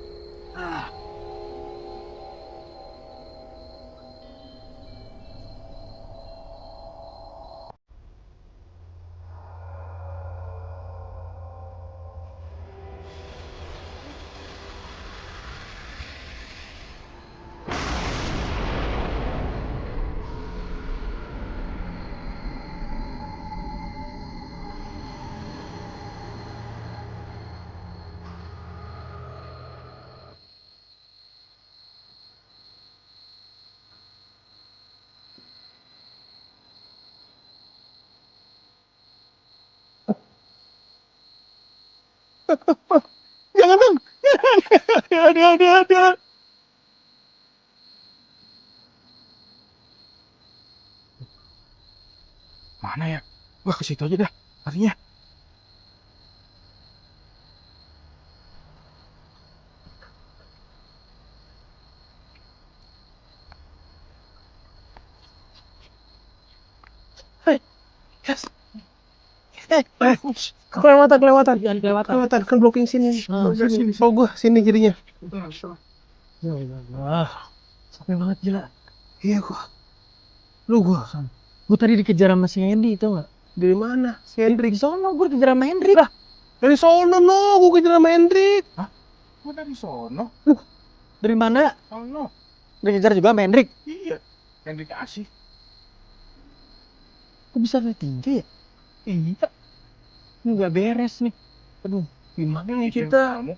Jangan dong. Ada. Mana ya? Wah, ke situ aja dah. Artinya. Yes. Kelewatan. Kan blocking sini. Oh, gua sini jadinya. Sampai banget gila. Iya gua. Lu gua. Gue tadi dikejar sama si Hendy, tau gak? Dari mana? Si Hendrik. Di sono gue dikejar sama Hendrik. Lah, Dari sono gua kejar sama Hendrik. Gua dari sono. dari mana? Sono. Dikejar juga sama Hendrik. Iya. Yang dikasih. Kok bisa kayak tinggi ya? Iya. Ini gak beres nih. Aduh, Gimana nih kita? Kamu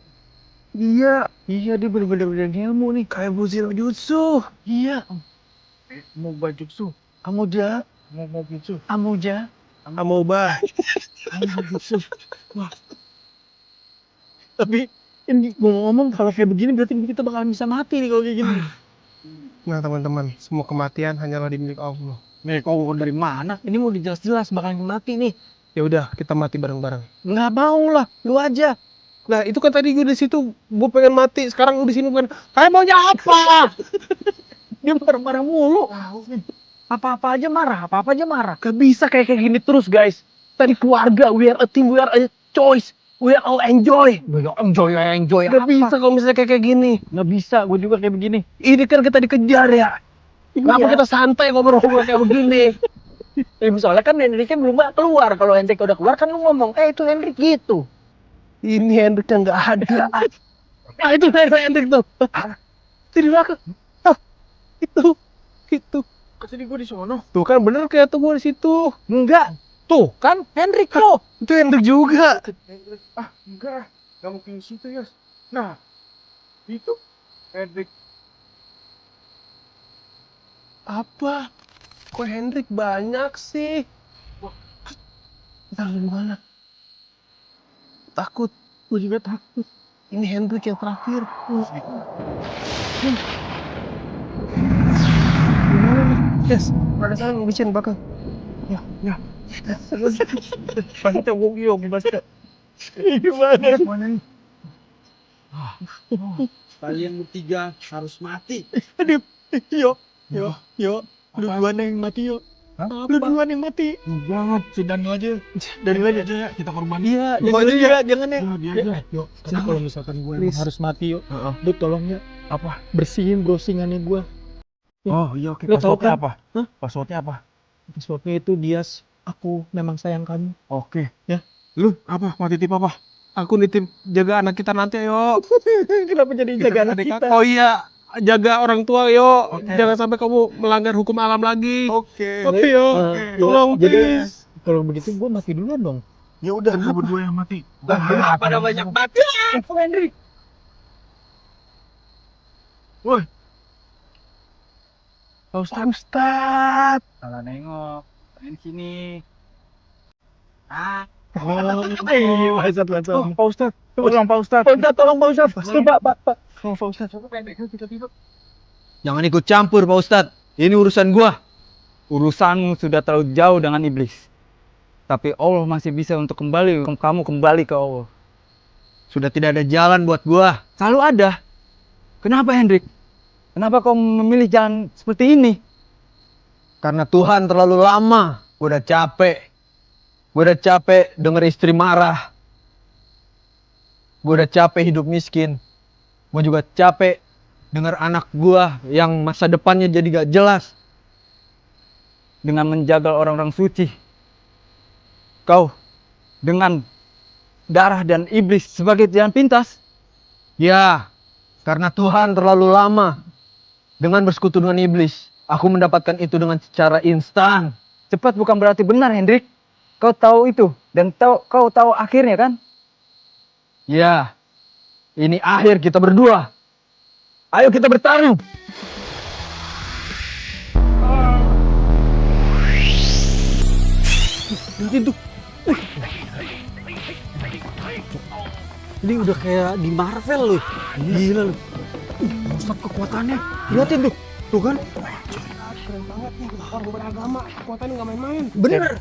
Iya. iya dia bener-bener ilmu nih. Kayak Buzil Jutsu. Iya. mau baju su. Amuja, Mau jutsu. Amuja. Amoeba. Tapi ini ngomong kalau kayak begini berarti kita bakalan bisa mati nih kalau kayak gini. Nah teman-teman, semua kematian hanyalah di milik Allah. Nih kau dari mana? Ini mau jelas-jelas bakalan mati nih. Ya udah, kita mati bareng-bareng. Nggak mau lah, lu aja. Nah itu kan tadi gue di situ, gue pengen mati. Sekarang lu di sini bukan. Kayak maunya apa? Dia marah-marah mulu. Apa-apa aja marah, apa-apa aja marah. Gak bisa kayak gini terus guys. Tadi keluarga, we are a team, we are a choice. We are all enjoy. Enjoy. Gak bisa kalau misalnya kayak gini. Gak bisa, gue juga kayak begini. Ini kan kita dikejar ya. Kenapa kita santai ngobrol-ngobrol kayak begini? Soalnya kan Hendriknya belum keluar. Kalau Hendrik udah keluar kan lu ngomong, itu Hendrik gitu. Ini Hendrik yang nggak ada. Nah itu Hendrik tuh. Di belakang. Itu. Kesini gue di sono. Tuh kan bener kayak tuh gue di situ. Enggak. Tuh kan Hendrik tuh. Itu Hendrik juga. Enggak mungkin di situ, Yos. Nah, itu Hendrik. Apa? Kok Hendrik banyak sih? Ntar gimana? Takut. Gue juga takut. Ini Hendrik yang terakhir. Yes, pada sana mau bicara belakang. Ya. Pasti yuk, pasti. Gimana? Kalian bertiga harus mati. Yuk. Lu duluan yang mati yuk. Lu duluan yang mati. Jangan, si Daniel aja. Daniel aja ya, kita korban. Iya, jangan ya. Dia aja. Yuk, kalau misalkan gue emang harus mati yuk. Lu tolong ya. Apa? Bersihin browsingannya gue. Oh iya, oke. Lu tahu Passwordnya kan? apa? Hah? Passwordnya apa? Passwordnya itu Dias. Aku memang sayang kamu. Oke. Ya. Lu apa? Mau titip apa? Aku nitip jaga anak kita nanti ayo. Kenapa jadi jaga anak kita? Oh iya, jaga orang tua yo. Oke. Jangan sampai kamu melanggar hukum alam lagi. Oke. Oke yo. Tolong Jadi please. kalau begitu gue mati duluan dong. Ya udah, lu berdua yang mati. Pada banyak mati. Hendrik. Woi. Pak Ustadz. Salah nengok. Main sini. Pak Ustadz. Pak Ustadz. Tolong Pak Ustadz. Tolong Pak Ustadz. Pak. Tolong Pak Ustadz. Kita tidur. Jangan ikut campur, Pak Ustadz. Ini urusan gua. Urusanmu sudah terlalu jauh dengan iblis. Tapi Allah masih bisa untuk kamu kembali ke Allah. Sudah tidak ada jalan buat gua. Selalu ada. Kenapa Hendrik? Kenapa kau memilih jalan seperti ini? Karena Tuhan terlalu lama. Gua udah capek. Gua udah capek denger istri marah. Gua udah capek hidup miskin. Gua juga capek denger anak gua yang masa depannya jadi gak jelas. Dengan menjaga orang-orang suci. Kau dengan darah dan iblis sebagai jalan pintas. Ya, karena Tuhan terlalu lama. Dengan bersekutu dengan iblis, aku mendapatkan itu dengan secara instan. Cepat bukan berarti benar Hendrik. Kau tahu itu dan kau tahu akhirnya kan? Ya, ini akhir kita berdua. Ayo kita bertarung. Ini udah kayak di Marvel loh. Gila loh. Ustadz kekuatannya. Lihatin tuh. Tuh kan. Keren banget nih, orang beragama. Kekuatannya nggak main-main. Bener.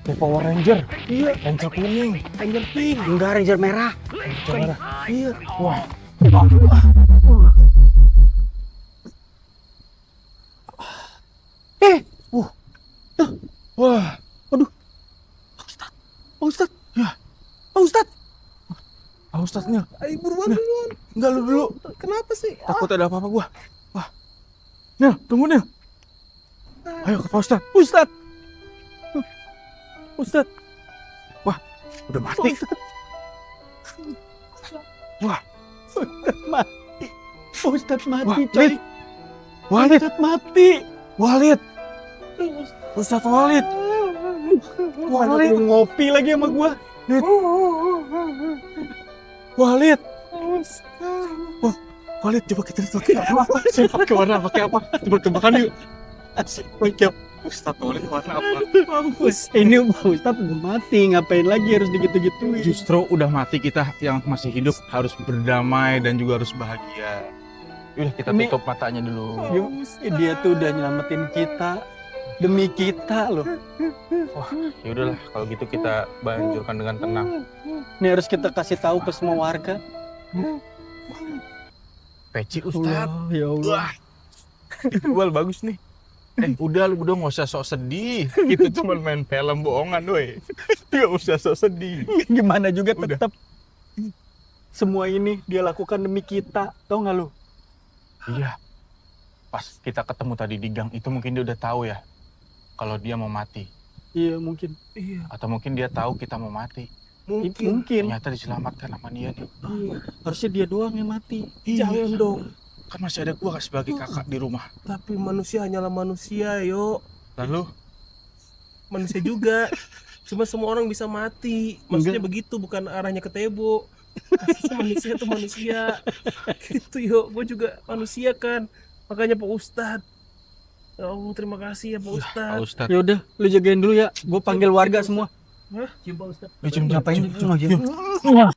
Kayak Power Ranger. Iya. Ranger kuning. Ranger pink. Enggak, Ranger merah. Ranger merah. Iya. Wah. Wah. Pak Ustadz. Ya. Pak Ustadz. Pak Ustadznya. Ayo buruan duluan. Enggak, lu dulu. Kenapa sih? Takut ada apa-apa gua. Wah. Nil, tunggu Nil. Ayo ke Pak Ustadz. Ustadz. Ustadz. Wah, udah mati. Wah, Ustadz mati. Ustadz mati, Wah, coy. Walid. Ustadz mati. Walid. Ustadz Walid. Walid ngopi lagi sama gua. Walid. Wah, Walid coba kita pakai apa? Pakai warna, pakai apa? Tebak-tebakan yuk. Pakai Ustadz oleh warna apa? Mampus. Ini Pak Ustadz udah mati, ngapain lagi harus digitu-gituin? Justru udah mati, kita yang masih hidup harus berdamai dan juga harus bahagia. Udah kita Ini- tutup matanya dulu. Dia tuh udah nyelamatin kita demi kita loh. Ya udahlah, kalau gitu kita banjurkan dengan tenang. Ini harus kita kasih tahu ke semua warga. Peci Ustadz. Allah, ya Allah. Wah, visual bagus nih. Udah lu nggak usah sok sedih. Kita cuma main film bohongan, woi. Nggak usah sok sedih. Gimana juga Udah. tetap semua ini dia lakukan demi kita. Tahu nggak lu? Iya. Pas kita ketemu tadi di gang itu mungkin dia udah tahu ya kalau dia mau mati. Iya mungkin. Atau mungkin dia tahu kita mau mati. Mungkin. Ternyata diselamatkan sama dia nih. Iya. Harusnya dia doang yang mati. Jangan dong. Kan masih ada gua sebagai kakak di rumah. Tapi manusia hanyalah manusia, yo. Lalu Manusia juga. Cuma semua orang bisa mati. Maksudnya begitu, bukan arahnya ke Tebo. Manusia tuh manusia. Gitu yo, gue juga manusia kan. Makanya Pak Ustadz. Ya Allah, terima kasih ya Pak Ustadz. Ustadz, Ya udah, lu jagain dulu ya. Gue panggil warga semua. Hah? Coba Ustadz. lu cium Ngapain? cium, cium. Wah,